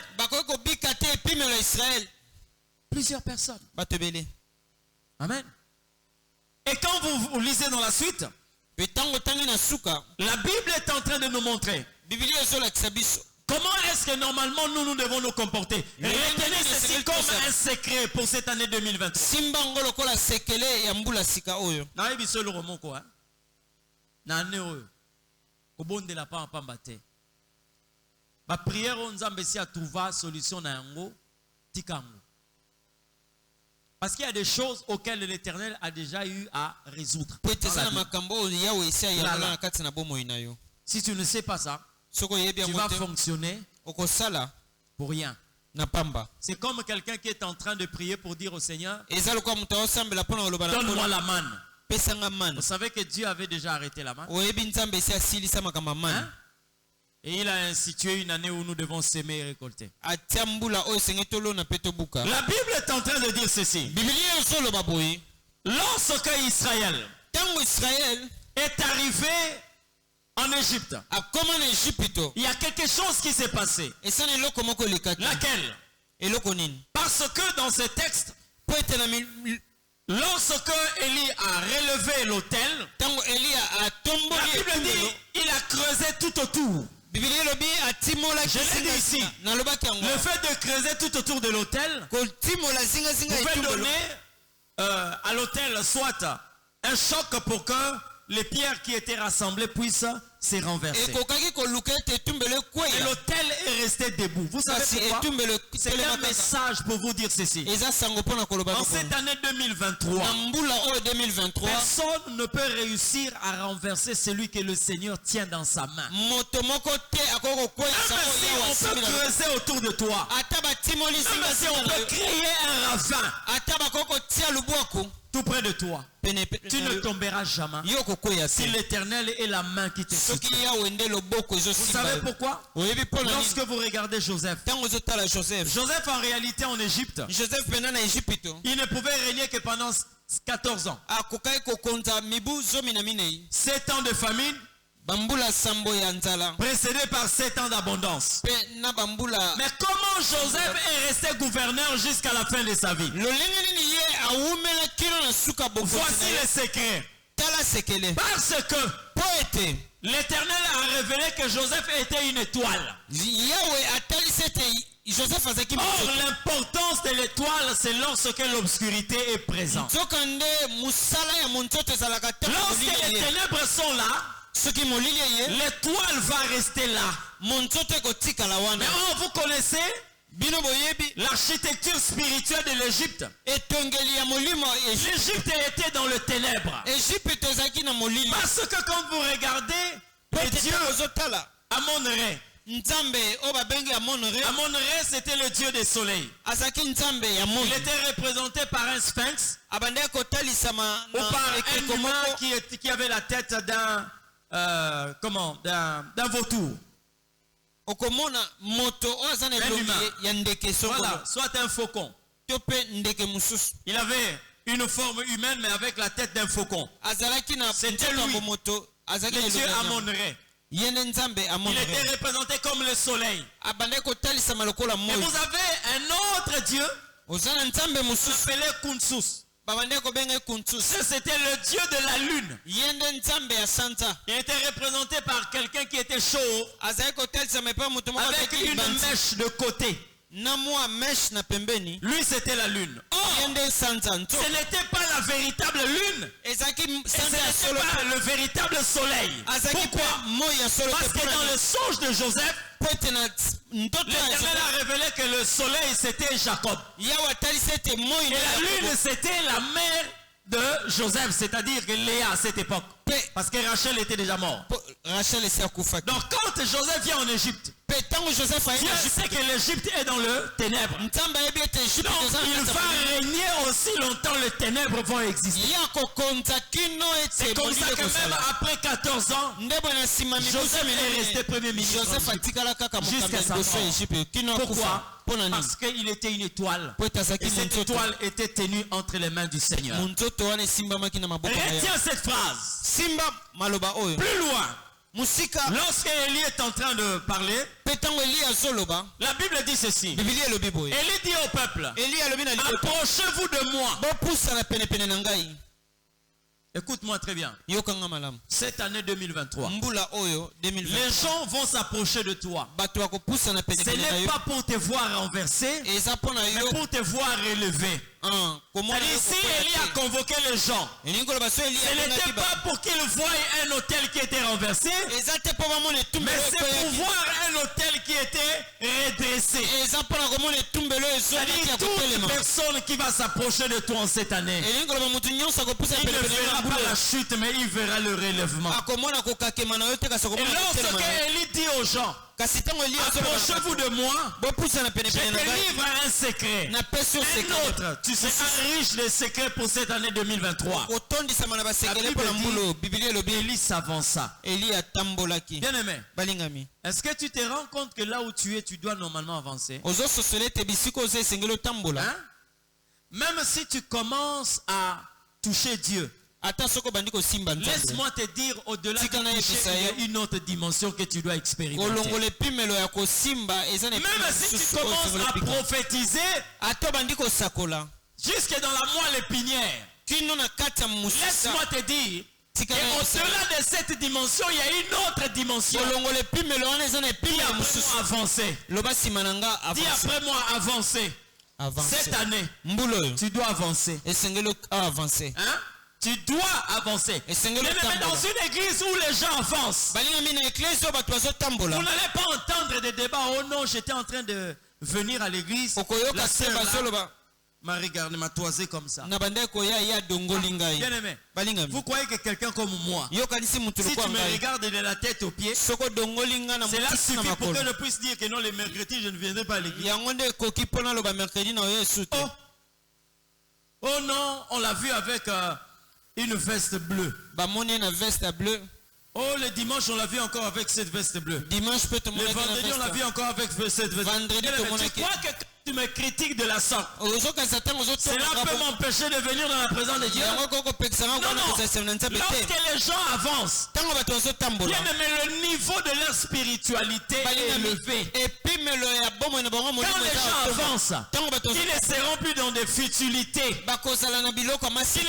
Plusieurs personnes. Amen. Et quand vous lisez dans la suite, la Bible est en train de nous montrer comment est-ce que normalement nous devons nous comporter. Retenez ceci comme un secret pour cette année 2023. Ma prière on Nzambe si a trouvé solution na yango tikango. Parce qu'il y a des choses auxquelles l'Éternel a déjà eu à résoudre. Si tu ne sais pas ça, tu vas fonctionner pour rien. C'est comme quelqu'un qui est en train de prier pour dire au Seigneur, donne-moi la manne. Vous savez que Dieu avait déjà arrêté la manne. Hein? Et il a institué une année où nous devons s'aimer et récolter. La Bible est en train de dire ceci. Lorsque Israël est arrivé en Égypte, il y a quelque chose qui s'est passé. Laquelle? Parce que dans ce texte, lorsque Élie a relevé l'autel, la Bible dit il a creusé tout autour. Je l'ai dit ici. Le fait de creuser tout autour de l'autel pouvait donner à l'autel soit un choc pour que les pierres qui étaient rassemblées puissent se renverser. Et l'autel est resté debout. Vous savez pourquoi? C'est un message pour vous dire ceci. En cette année 2023, personne ne peut réussir à renverser celui que le Seigneur tient dans sa main. Même si on peut creuser autour de toi, même si on peut créer un ravin tout près de toi, tu ne tomberas jamais si l'Éternel est la main qui te soutient. Vous savez pourquoi? Lorsque vous regardez Joseph, Joseph en réalité en Égypte, il ne pouvait régner que pendant 14 ans. 7 ans de famine, précédé par 7 ans d'abondance. Mais comment Joseph est resté gouverneur jusqu'à la fin de sa vie? Voici le secret. Parce que l'Éternel a révélé que Joseph était une étoile. Or, l'importance de l'étoile, c'est lorsque l'obscurité est présente. Lorsque les ténèbres sont là, l'étoile va rester là. Mais vous connaissez l'architecture spirituelle de l'Égypte. L'Égypte était dans le ténèbre. Parce que quand vous regardez les dieux Amon-Ré, Amon-Ré, c'était le dieu des soleils. Il était représenté par un sphinx ou par un humain qui avait la tête d'un vautour. Voilà, soit un faucon. Il avait une forme humaine mais avec la tête d'un faucon. C'était lui, le dieu Amon-Ré. Il était représenté comme le soleil. Et vous avez un autre dieu appelé Kunsus. C'était le dieu de la lune. Il était représenté par quelqu'un qui était chaud avec une mèche de côté. Lui c'était la lune. Ce n'était pas la véritable lune. Et ce n'était pas le véritable soleil. Pourquoi? Parce que dans le songe de Joseph, l'Éternel a révélé que le soleil c'était Jacob. Et la lune c'était la mère de Joseph, c'est-à-dire que Léa à cette époque. Parce que Rachel était déjà morte. Donc quand Joseph vient en Égypte, Dieu sait que l'Égypte est dans le ténèbre. Donc il va régner aussi longtemps, les ténèbres vont exister. C'est comme ça que même après 14 ans, Joseph est resté premier ministre jusqu'à sa mort. Pourquoi? Parce qu'il était une étoile. Et cette étoile était tenue entre les mains du Seigneur. Retiens cette phrase. Plus loin, lorsque Élie est en train de parler, la Bible dit ceci. Élie dit au peuple, approchez-vous de moi. Écoute-moi très bien. Cette année 2023, les gens vont s'approcher de toi. Ce n'est pas pour te voir renverser, mais pour te voir relever. Ici, Élie a convoqué les gens. Ce n'était pas pour qu'ils voient un autel qui était renversé, mais c'est pour voir un autel qui était redressé. C'est-à-dire toute personne qui va s'approcher de toi en cette année, il ne verra pas la chute, mais il verra le relèvement. Et lorsque Élie dit aux gens, approchez-vous de moi, je te livre un secret. Un autre, tu seras riche de secrets pour cette année 2023. La Bible dit, Élie s'avança. Bien aimé, est-ce que tu te rends compte que là où tu es, tu dois normalement avancer? Hein? Même si tu commences à toucher Dieu, laisse-moi te dire, au-delà de toucher, il y a une autre dimension que tu dois expérimenter. Même si tu commences à prophétiser, jusque dans la moelle épinière, laisse-moi te dire Et au-delà de cette dimension, il y a une autre dimension. Dis après moi avancer. Dis après moi avancer. Cette année, tu dois avancer. Hein? Tu dois avancer. Mais dans une église où les gens avancent, vous n'allez pas entendre des débats. Oh non, j'étais en train de venir à l'église. La sœur m'a regardé, m'a toisé comme ça. Bien aimé, vous croyez que quelqu'un comme moi, si tu me regardes de la tête aux pieds, cela suffit pour que je puisse dire que non, les mercredis, je ne viendrai pas à l'église. Oh non, on l'a vu avec une veste bleue. Oh, le dimanche, on l'a vu encore avec cette veste bleue. Le vendredi, on l'a vu encore avec cette veste bleue. Tu crois que quand tu me critiques de la sorte, cela peut m'empêcher de venir dans la présence de Dieu? Non. Lorsque les gens avancent, bien aimé, le niveau de leur spiritualité est élevé. Quand les gens avancent, ils ne seront plus dans des futilités. Ils ne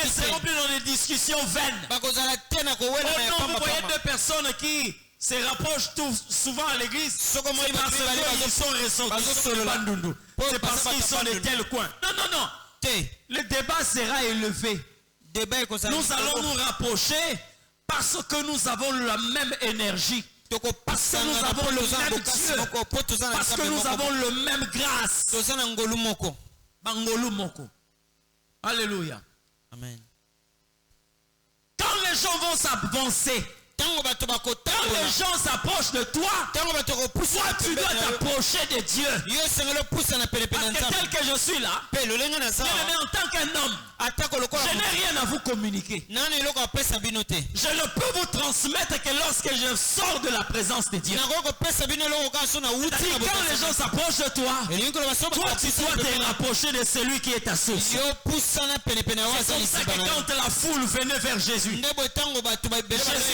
seront plus dans des discussions vaines. Oh non, vous voyez deux personnes qui se rapprochent souvent à l'église, c'est parce qu'ils sont ressortis de Bandundu. C'est parce qu'ils sont de tel coin. Non. Le débat sera élevé. Nous allons nous rapprocher parce que nous avons la même énergie. Parce que nous avons le même Dieu. Parce que nous avons le même grâce. Bangolu moko. Alléluia. Amen. Quand les gens vont s'avancer, quand les gens s'approchent de toi, tu dois t'approcher de Dieu. Parce que tel que je suis là, en tant qu'un homme, je n'ai rien à vous communiquer. Je ne peux vous transmettre que lorsque je sors de la présence de Dieu. Quand les gens s'approchent de toi, tu dois te rapprocher de celui qui est ta source. C'est comme ça que quand la foule venait vers Jésus, Jésus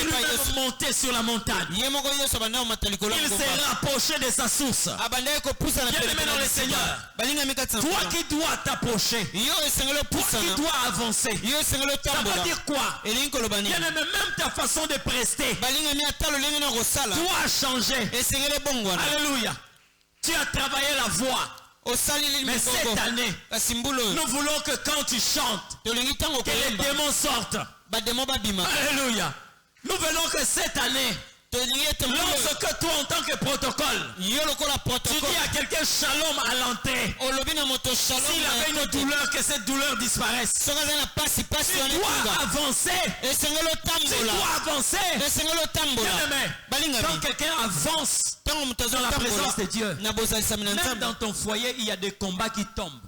lui-même montait sur la montagne. Il s'est rapproché de sa source. Bien-aimé dans le Seigneur, toi qui dois t'approcher, toi qui dois avancer, ça veut dire quoi? Bien-aimé, même ta façon de prester doit changer. Alléluia. Tu as travaillé la voix. Mais cette année, nous voulons que quand tu chantes, que les démons sortent. Alléluia. Nous voulons que cette année, lorsque toi en tant que protocole, tu dis à quelqu'un shalom à l'entrée, s'il avait une douleur, que cette douleur disparaisse. Tu dois avancer. Tu dois avancer. Bien-aimé, quand quelqu'un avance dans la présence de Dieu, même dans ton foyer, il y a des combats qui tombent.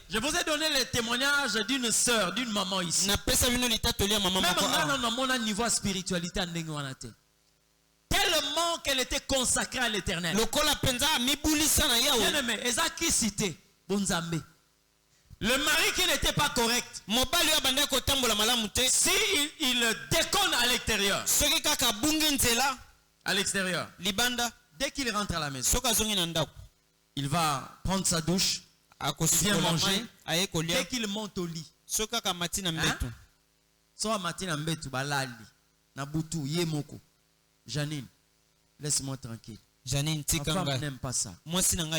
Je vous ai donné le témoignage d'une sœur, d'une maman ici. Même dans mon niveau spiritualité, tellement qu'elle était consacrée à l'éternel. Bien-aimé, Eza qui cité Bonzambe. Le mari qui n'était pas correct, si il déconne à l'extérieur, dès qu'il rentre à la maison, il va prendre sa douche, il vient manger, dès qu'il monte au lit, Janine, laisse-moi tranquille. Ma femme n'aime pas ça. Ma femme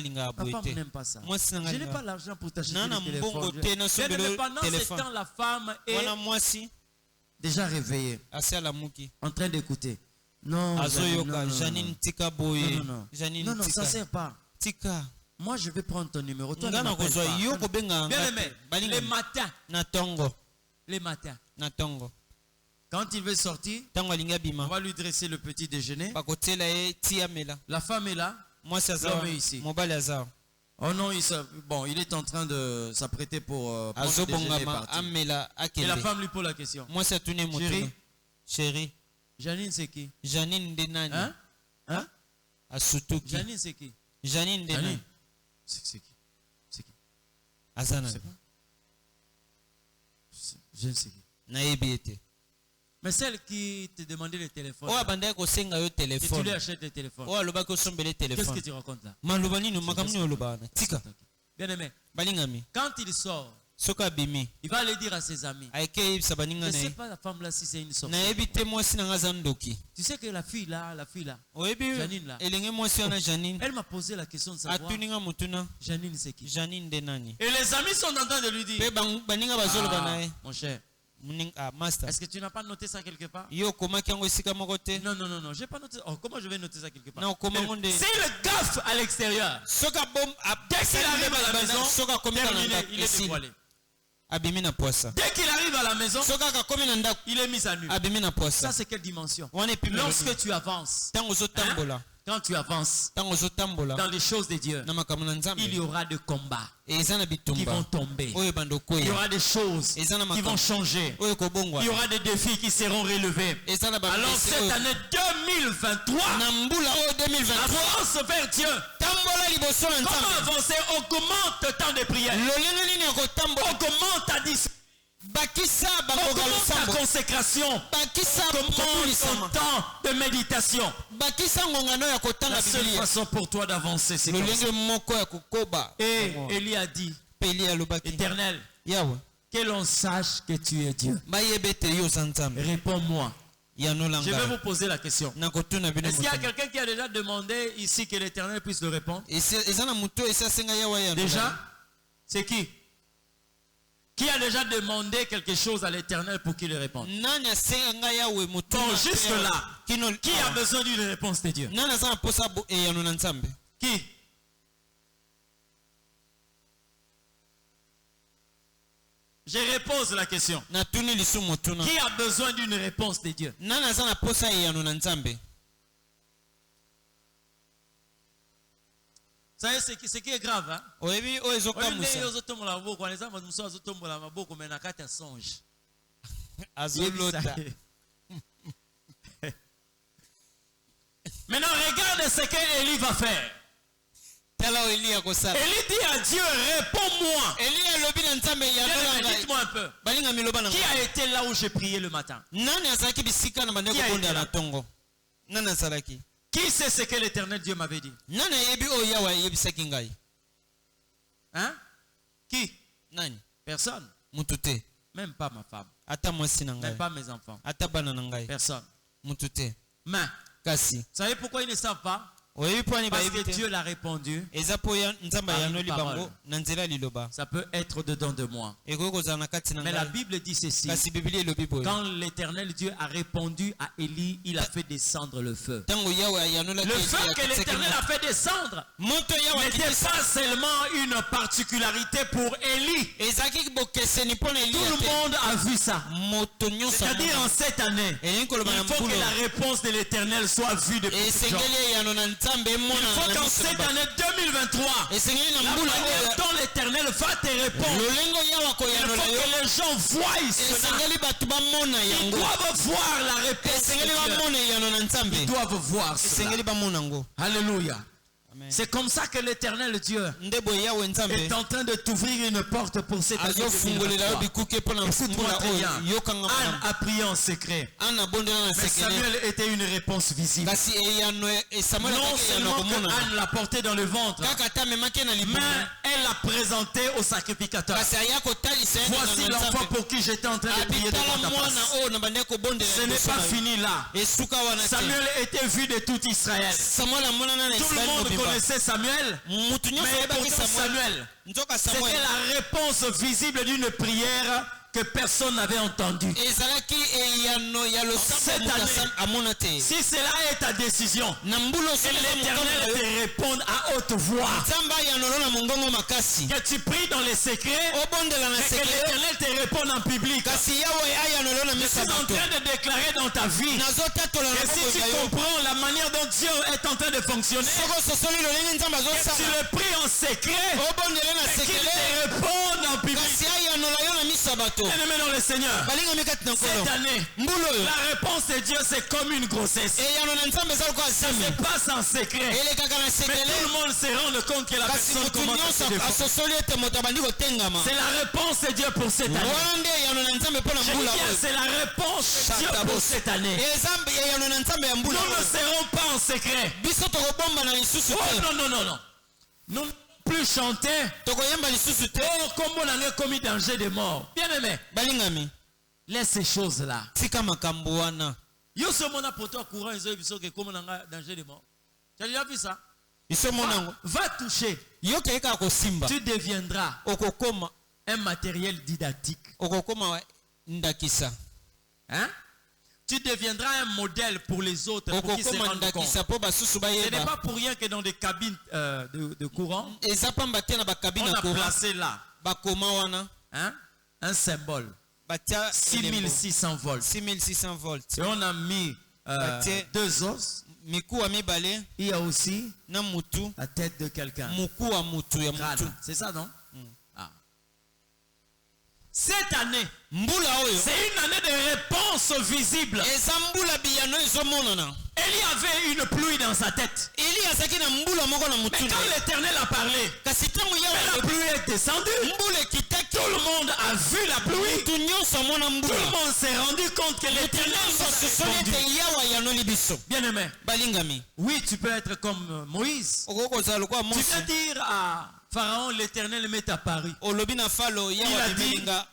n'aime pas ça. Je n'ai pas l'argent pour t'acheter le téléphone. Pendant ce temps, la femme est déjà réveillée, en train d'écouter. Non, non, ça ne sert pas. Moi, je vais prendre ton numéro. Toi, ne m'appelles pas. Bien aimé, les matins, quand il veut sortir, on va lui dresser le petit déjeuner. La femme est là. L'homme est ici. Oh non, il est en train de s'apprêter pour prendre le déjeuner et partir. Et la femme lui pose la question. Chérie, Janine c'est qui? Janine Denani. Hein? Asutuki. Janine c'est qui? Janine Denani. C'est qui? C'est qui? Azana. Je ne sais qui. Naebiete. Mais celle qui te demandait le téléphone, et tu lui achètes le téléphone. Qu'est-ce que tu racontes là? Bien aimé, quand il sort, soka bimi il va aller dire à ses amis. aike Je sabaninga ne sais ne pas la femme là si c'est une sorcière. na ebite mwasi na ngaza ndoki Tu sais que la fille là, oyebi Janine là, elenge mwasi wana Janine elle m'a posé la question de savoir atuninga mutuna Janine c'est qui. Janine de nani Et les amis sont en train de lui dire, pe baninga bazoloba naye mon cher, master est-ce que tu n'as pas noté ça quelque part? yo komaki yango esika moko te Non, j'ai pas noté. Oh, comment je vais noter ça quelque part? non koma ngo nde C'est le gaffe à l'extérieur. soka bom Dès qu'il arrive à la maison, soka komi na terminé, ndako il est esili dévoilé. abimi na poisa Dès qu'il arrive à la maison, soka kakomi na ndako il est mis à nu. abimi na Ça, poisa c'est quelle dimension? wana epi Lorsque tu avances, ntango ozotambola quand tu avances ntango ozotambola dans les choses de Dieu, na makambo na il y nzambe aura des combats eza na qui bitumba vont tomber. oyo bando Il y koya aura des choses eza na qui makambo vont changer. oyo kobongwa Il y aura des défis qui seront relevés. eza na Alors bapesi cette oyo année 2023, na mbula oyo 2023 avance vers Dieu. tambola liboso na Comment nzambe avancer? Augmente le temps de prière. lolenge nini ya kotambola Augmente ta discipline. bakisa bangoka Augmente ta losambo consécration. bakisa Augmente ton kotulisama temps de méditation. bakisa ngongano ya kotanga La seule biblia façon pour toi d'avancer, c'est comme ça. lolenge moko ya kokoba Et Élie a dit, mpe eli alobaki Éternel, yawe que l'on sache que tu es Dieu. bayebe ete yo oza nzambe Réponds-moi. yanola Je vais ngai vous poser la question. nakotuna bino Est-ce qu'il y a moto quelqu'un qui a déjà demandé ici que l'Éternel puisse le répondre? eza na moto esi asenga yawe yanola Déjà? C'est qui? Qui a déjà demandé quelque chose à l'Éternel pour qu'il le réponde? nani asenga ngai yawe moto Bon, jusque là, kino qui a besoin d'une réponse de Dieu? nani aza na posa eyano na nzambe Qui? Je repose la question. natuni lisu motuna Qui a besoin d'une réponse de Dieu? nani aza na posa eyano na nzambe Ça y est, ce qui est grave, hein? oyebi oyo ezokamusa azolota Maintenant, regarde ce que Élie va faire. tala oyo eli akosala Élie dit à Dieu, réponds-moi. eli alobi na nzambe yanola ngai Dites-moi un peu. balinga miloba na Qui ngai a été là où j'ai prié le matin? nani azalaki bisika na bande Qui a kobondela été là? na ntongo nani azalaki Qui sait ce que l'Éternel Dieu m'avait dit? nani ayebi oyo yawe ayebisaki ngai Hein? Qui? nani Personne. mutu te Même pas ma femme. ata mwasi na Même ngai pas mes enfants. ata bana na ngai Personne. mutu te Mais, kasi vous savez pourquoi ils ne savent pas? oyebi mpo ani Parce bayebi que te Dieu l'a répondu. eza mpo nzambe Par une ayanoli parole. bango na nzela ya liloba Ça peut être dedans de moi. ekoki kozala na kati na Mais la ngai Bible dit ceci. kasi biblia elobi boye Quand l'Éternel Dieu a répondu à Élie, il a fait descendre le feu. ntango yawe ayanolaki Le feu que l'Éternel a fait descendre moto yawe n'était akitisa pas seulement une particularité pour Élie. ezalaki bokeseni mpo na Tout eliya le te monde a vu ça. moto nyonso C'est-à-dire en cette année, elingi koloba na il faut que mpuna la réponse de l'Éternel soit vue de beaucoup de gens. esengeli eyano na nzambe Il emona faut na qu'en miso na cette bato. année 2023, esengeli na la mbula manière oyo dont l'Éternel va te répondre, lolenge yawa il faut koyanola yo que les gens voient cela. esengeli bato bamona Ils yango doivent voir la réponse esengeli de Dieu. bamona eyano na nzambe Ils doivent voir cela. esengeli bamona yango Alléluia. Amen. C'est comme ça que l'Éternel Dieu nde boye yawe nzambe est en train de t'ouvrir une porte pour cette année azofungolela yo 2023. bikuke mpo na Écoute-moi mbula très oyo bien. yokanga Anne malamu a prié en secret. ana abondela na Mais sekele Samuel était une réponse visible. kasi eyano samuel Non akaki eyano seulement que komona Anne l'a porté dans le ventre, kaka ata amemaki na mais libumu elle l'a présenté au sacrificateur. kasi aya kotalisa ye Voici na l'enfant nzambe pour qui j'étais en train de prier abitala devant ta mwana face. oyo na bande kobondela Ce n'est liboso pas na yo fini là. esuka wana te Samuel était vu de tout Israël. samuel amonana na Tout le israele monde mobimba connaissait Samuel, mutu nyonso mais ayebaki pourtant samuel Samuel, nzoka c'était samuel la réponse visible d'une prière que personne n'avait entendue. ezalaki eyano ya Cette losambo année, mutu amona te si cela est ta décision, na mbula que l'Éternel oso te réponde à haute voix, nzambe ayanolo na mongongo makasi que tu pries dans les secrets, obondela na mais que sekele l'Éternel te réponde en public. kasi yawe ayanolo na Je misa suis en bato train de déclarer dans ta vie nazotatola na que si bongo tu na yo comprends la manière dont Dieu est en train de fonctionner, soko ososoli lolenge nzambe que tu azosala le pries en secret, obondela na et qu'il sekele te réponde en public. kasi ayanola yo na miso ya bato Bien-aimé dans le Seigneur, balingami kati na nkolo cette année, mbula oyo la réponse de Dieu, c'est comme une grossesse. eyano na nzambe eza lokola Ça zemi se passe en secret. elekaka na Mais sekele tout le monde se rend compte que la kasi personne motu commence à se nyonso défendre. asosoli ete moto abandi kotengama C'est la réponse de Dieu pour cette année. wana nde eyano na nzambe mpo na Je dis mbula bien, oyo c'est la réponse de Dieu pour cette année. eza eyano na nzambe ya mbula Nous ne oyo serons pas en secret. biso tokobomba na lisusu Oh te non, non, non, non. Nous ne serons plus chanter. tokoyemba lisusu te Oh, comme on a commis danger de mort. Bien aimé. balingami Laisse ces choses-là. tika makambo wana Yo ce mon apôtre courant ils ont vu que comme on a danger de mort. Tu as déjà vu ça? biso monango Va toucher. yo keka kosimba Tu deviendras okokoma un matériel didactique. okokoma ndakisa Hein? Tu deviendras un modèle pour les autres pour qu'ils se okokoma rendent compte. ndakisa po basusu Ce n'est bayeba pas pour rien que dans des cabines de courant, eza pamba te na bakabine on a courant placé là bakoma wana hein, un symbole. batia 6600 volts. 6600 volts Et on a mis deux os. mikuwa mibale Il y a aussi na mutu la tête de quelqu'un. mukuwa mutu ya mutu C'est ça, non? Ah. Cette année, mbula oyo c'est une année de réponse visible. eza mbula biyano ezomonana Élie avait une pluie dans sa tête. eli azaki na mbula moko na Mais mutu quand l'Éternel a parlé, kasi ntango la yawa pluie est descendue. mbula ekitaki Tout le monde a vu la pluie. mutu nyonso amona Tout mbula le monde s'est rendu compte que l'Éternel nous a sosoni répondu. ete yawa yanoli biso Bien aimé, balingami oui, tu peux être comme Moïse. okoki kozala lokola Tu mose peux dire à Pharaon, l'Éternel m'est apparu. olobi na falo Il a yawa dit, bimelinga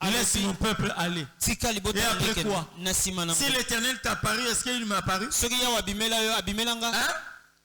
laisse mon peuple aller. tika libota Et après ndeke quoi? na nsima na Si l'Éternel t'a apparu, est-ce qu'il m'est apparu? soki yawa abimela yo abimelanga Hein?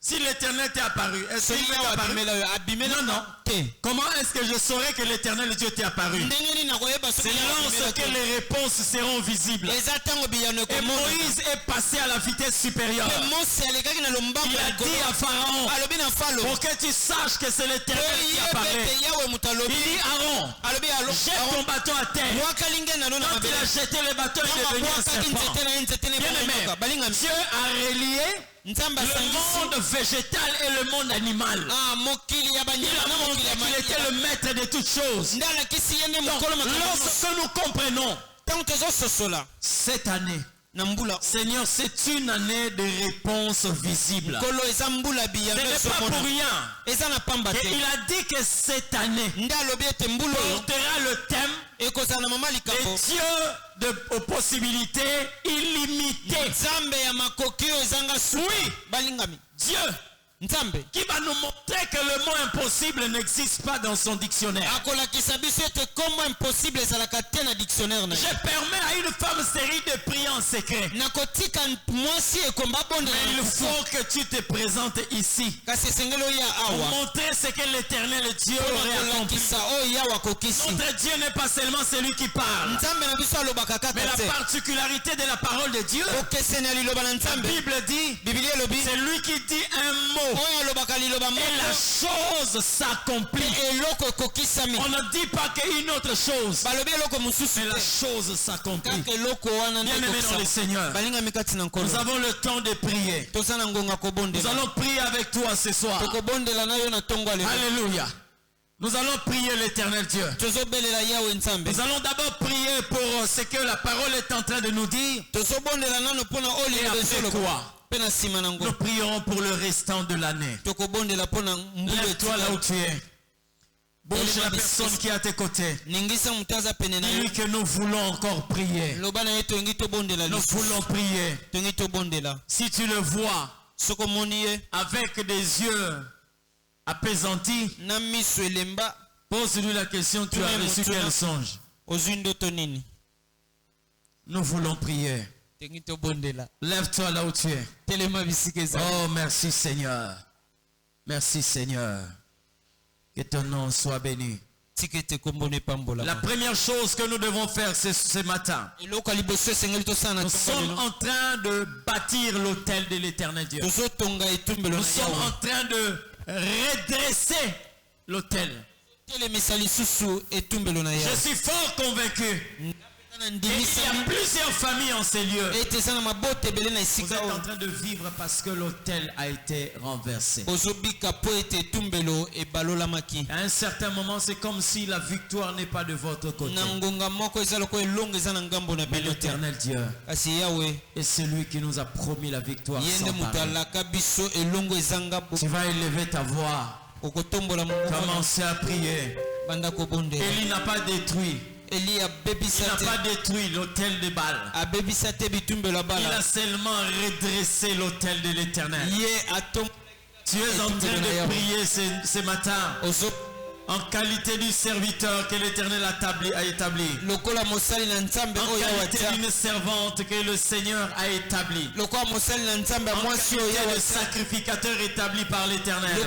Si l'Éternel t'est apparu, est-ce soki qu'il m'est yawa apparu? abimela yo Non, non. abimelanga te Comment est-ce que je saurais que l'Éternel Dieu t'est apparu? ndenge nini nakoyeba C'est soki yawa abimela lorsque te les réponses seront visibles. eza ntango biyano Et ekomona Moïse est passé à la vitesse supérieure. mpe mose alekaki na lombango Il ya a dit likolo à Pharaon, alobi na falo pour que tu saches que c'est l'Éternel qui a oyebe parlé. ete yawe moto Il alobi dit Aaron, alobi jette ton bâton à terre. bwakali nge na no na Quand il mabele a jeté le bâton, il est devenu un bwakaki serpent. nzete na ye nzete ne Bien aimé, bomoka balingami Dieu a relié nzambe le asangisi monde végétal et le monde animal. mokili ya Il banyama a na montré mokili ya qu'il était mayama le maître de toutes choses. nde alakisi ye nde Donc, mokolo makambo lorsque nous comprenons ntango tozososola cette année, na mbula Seigneur, c'est une année de réponse visible. nkolo eza mbula Ce biyano n'est pas pour ezomona rien. eza na pamba Et te il a dit que cette année nde alobi ete mbula oyo portera le thème ekozala na mama des likambo dieux aux possibilités illimitées. nzambe ya makoki oyo ezanga suka Oui. balingami Dieu nzambe qui va nous montrer que le mot impossible n'existe pas dans son dictionnaire. akolakisa biso ete kombo impossible ezalaka te na dictionnaire na Je ye permets à une femme stérile de prier en secret. nakotika mwasi ekomba Mais abondela il na kufu faut que tu te présentes ici kasi esengeli oya pour awa montrer ce que l'éternel Dieu aurait accompli. kolakisa oyo yawa akokisi Notre Dieu n'est pas seulement celui qui parle, nzambe na biso alobaka mais kaka la te particularité de la parole de Dieu, okeseni ya liloba na la nzambe Bible dit, biblia elobi c'est lui qui dit un mot oyo alobaka liloba et la moko chose s'accomplit. eloko ekokisami On ne dit pas qu'une autre chose, balobi eloko mosusu mais la te chose s'accomplit. kaka eloko wana nde Bien-aimés dans le ekokisa Seigneur, balingami kati na nkolo nous avons le temps de prier. toza na ngonga Nous kobondela allons prier avec toi ce soir. tokobondela na yo na ntongo ya lelo Alléluia. Nous allons prier l'Éternel Dieu. tozobelela yawe nzambe Nous allons d'abord prier pour ce que la parole est en train de nous dire. tozobondela nano mpona oyo Et liloba après ezoloba quoi? mpe na nsima na Nous ngo prierons pour le restant de l'année. tokobondela mpona mbulu Lève-toi là où tu es. Bouge la personne qui est à tes côtés. ningisa moto aza pene na yo Dis-lui que nous voulons encore prier. loba na ye tolingi tobondela Nous lisusu voulons prier. tolingi tobondela Si tu le vois soki omoni ye avec des yeux apaisantis, na miso elemba pose-lui la question, tu as Toi-même, reçu tu quel as- songe? ozwi ndoto nini Nous voulons prier. tolingi tobondela Lève-toi là où tu es. telema bisika ezali Oh, merci Seigneur. Merci Seigneur. Que ton nom soit béni. tika ete kombo no La epambolama première chose que nous devons faire ce matin, eloko ya liboso esengeli tosala na nous ntongo sommes lelo en train de bâtir l'autel de l'éternel Dieu. tozotonga etumbelo Nous na sommes yawe en train de redresser l'autel. telemisa lisusu etumbelo na Je yawe suis fort convaincu. na Et il y ndimisami a plusieurs familles en ces lieux. ete eza na mabota ebele na Vous esika êtes en oyo train de vivre parce que l'autel a été renversé. bozobika mpo ete etumbelo ebalolamaki À un certain moment, c'est comme si la victoire n'est pas de votre côté. na ngonga moko eza lokola elongo eza na ngambo na Mais bino te l'éternel Dieu kasi yawe est celui qui nous a promis la victoire ye nde sans moto pareil. alaka biso elongo ezanga Tu vas élever ta voix. okotombola mongongo Commencez à prier. banda kobondela Élie n'a pas détruit. eli Il abebisa n'a te pas détruit l'autel de Baal. abebisa te bitumbelo ya Il a bala seulement redressé l'autel de l'éternel. ye atombola Tu es en train de prier ce matin en qualité du serviteur que l'Éternel a établi. En qualité d'une servante que le Seigneur a établie. En qualité de sacrificateur établi par l'Éternel. Je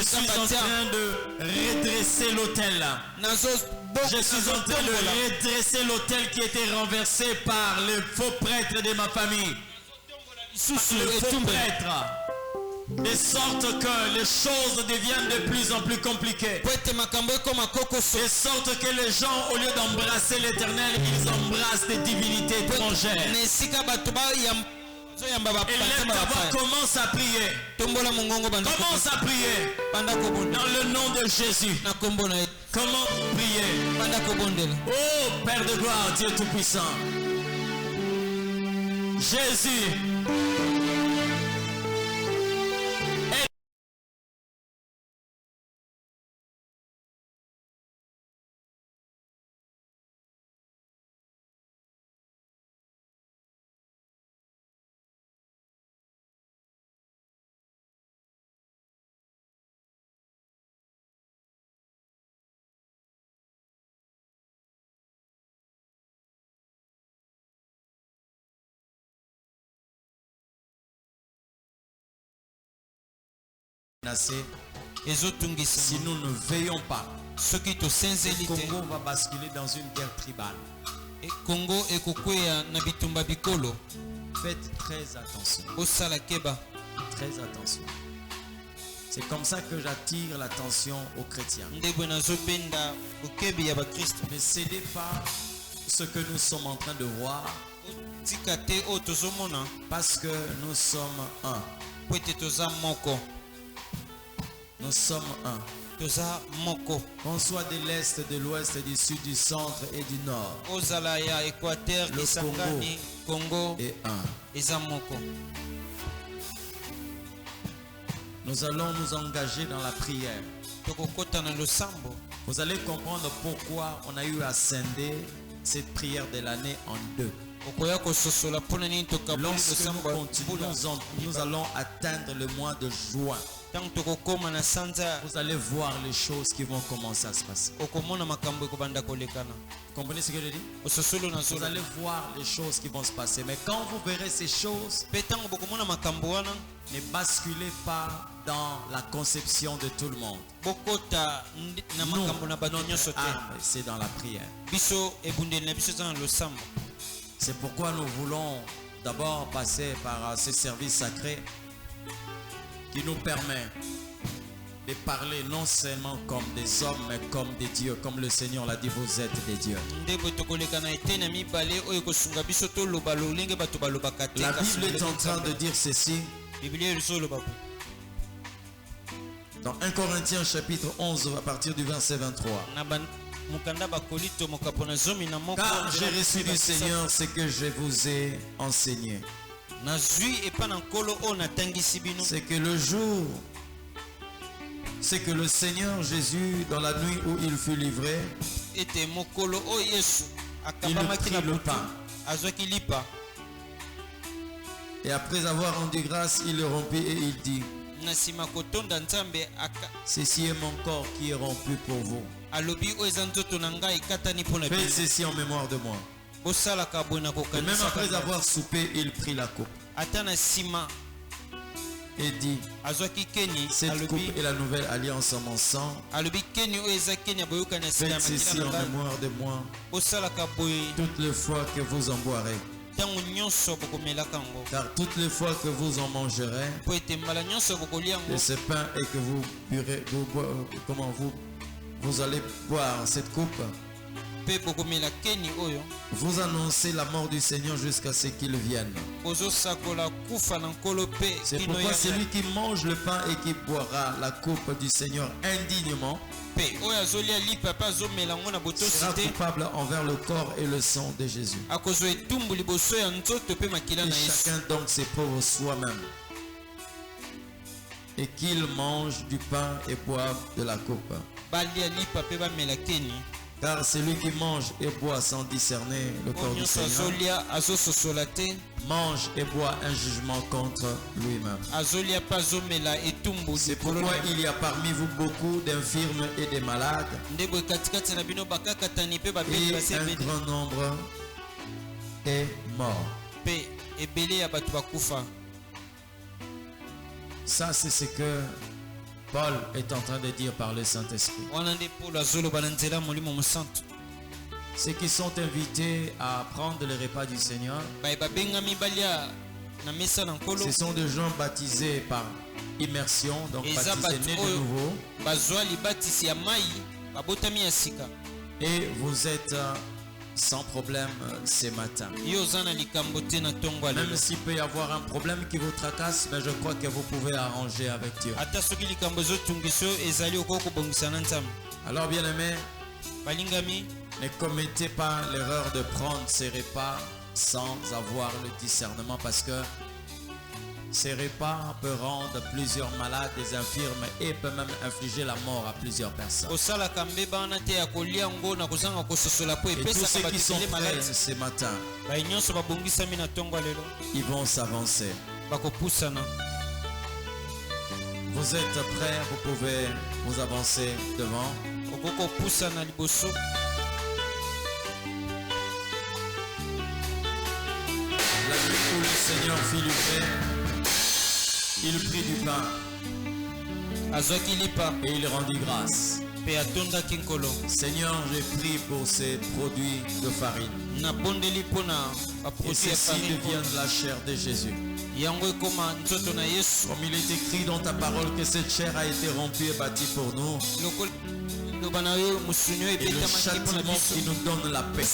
suis en train de redresser l'autel. Je suis en train de redresser l'autel qui était renversé par le faux prêtre de ma famille. Le faux prêtre. De sorte que les choses deviennent de plus en plus compliquées. De sorte que les gens, au lieu d'embrasser l'Éternel, ils embrassent des divinités étrangères. Et là, commence à prier. Commence à prier. Dans le nom de Jésus. Comment prier? Oh Père de gloire, Dieu Tout-Puissant. Jésus. Si nous ne veillons pas, le Congo va basculer dans une guerre tribale. Faites très attention. Très attention. C'est comme ça que j'attire l'attention aux chrétiens. Ne cédez pas ce que nous sommes en train de voir, parce que nous sommes un. Nous sommes un. Qu'on soit de l'Est, de l'Ouest, du Sud, du Centre et du Nord. Le Congo est un. Nous allons nous engager dans la prière. Vous allez comprendre pourquoi on a eu à scinder cette prière de l'année en deux. Lorsque nous continuons, nous allons atteindre le mois de juin. Vous allez voir les choses qui vont commencer à se passer. Vous comprenez ce que je dis? Vous allez voir les choses qui vont se passer. Mais quand vous verrez ces choses, ne basculez pas dans la conception de tout le monde. Notre arme, c'est dans la prière. C'est pourquoi nous voulons d'abord passer par ce service sacré qui nous permet de parler non seulement comme des hommes, mais comme des dieux, comme le Seigneur l'a dit, vous êtes des dieux. La Bible est en train de dire ceci. Dans 1 Corinthiens chapitre 11 à partir du verset 23. Car j'ai reçu du Seigneur ce que je vous ai enseigné. C'est que le Seigneur Jésus, dans la nuit où il fut livré, il prit le pain. Et après avoir rendu grâce, il le rompit et il dit: ceci est mon corps qui est rompu pour vous. Faites ceci en mémoire de moi. Et même après avoir soupé, il prit la coupe et dit: cette coupe est la nouvelle alliance en mon sang. Faites ceci en mémoire de moi toutes les fois que vous en boirez. Car toutes les fois que vous en mangerez de ce pain et que vous burez, vous allez boire cette coupe, vous annoncez la mort du Seigneur jusqu'à ce qu'il vienne. C'est pourquoi celui qui mange le pain et qui boira la coupe du Seigneur indignement sera coupable envers le corps et le sang de Jésus. Et chacun donc s'éprouve soi-même, et qu'il mange du pain et boive de la coupe. Car celui qui mange et boit sans discerner le corps du Seigneur mange et boit un jugement contre lui-même. C'est pourquoi il y a parmi vous beaucoup d'infirmes et des malades, et un grand nombre est mort. Ça, c'est ce que Paul est en train de dire par le Saint-Esprit. Ceux qui sont invités à prendre le repas du Seigneur, ce sont des gens baptisés par immersion, donc baptisés nés de nouveau. Et vous êtes sans problème ce matin. Même s'il peut y avoir un problème qui vous tracasse, mais je crois que vous pouvez arranger avec Dieu. Alors bien aimés, ne commettez pas l'erreur de prendre ces repas sans avoir le discernement, parce que ces repas peuvent rendre plusieurs malades, des infirmes, et peuvent même infliger la mort à plusieurs personnes. Et tous ceux qui sont prêts ce matin, ils vont s'avancer. Vous êtes prêts, vous pouvez vous avancer devant. La nuit où le Seigneur fit le pain, il prit du pain et il rendit grâce. Seigneur, j'ai pris pour ces produits de farine, et ceci devient la chair de Jésus. Comme il est écrit dans ta parole que cette chair a été rompue et bâtie pour nous, et le châtiment qui nous donne la paix.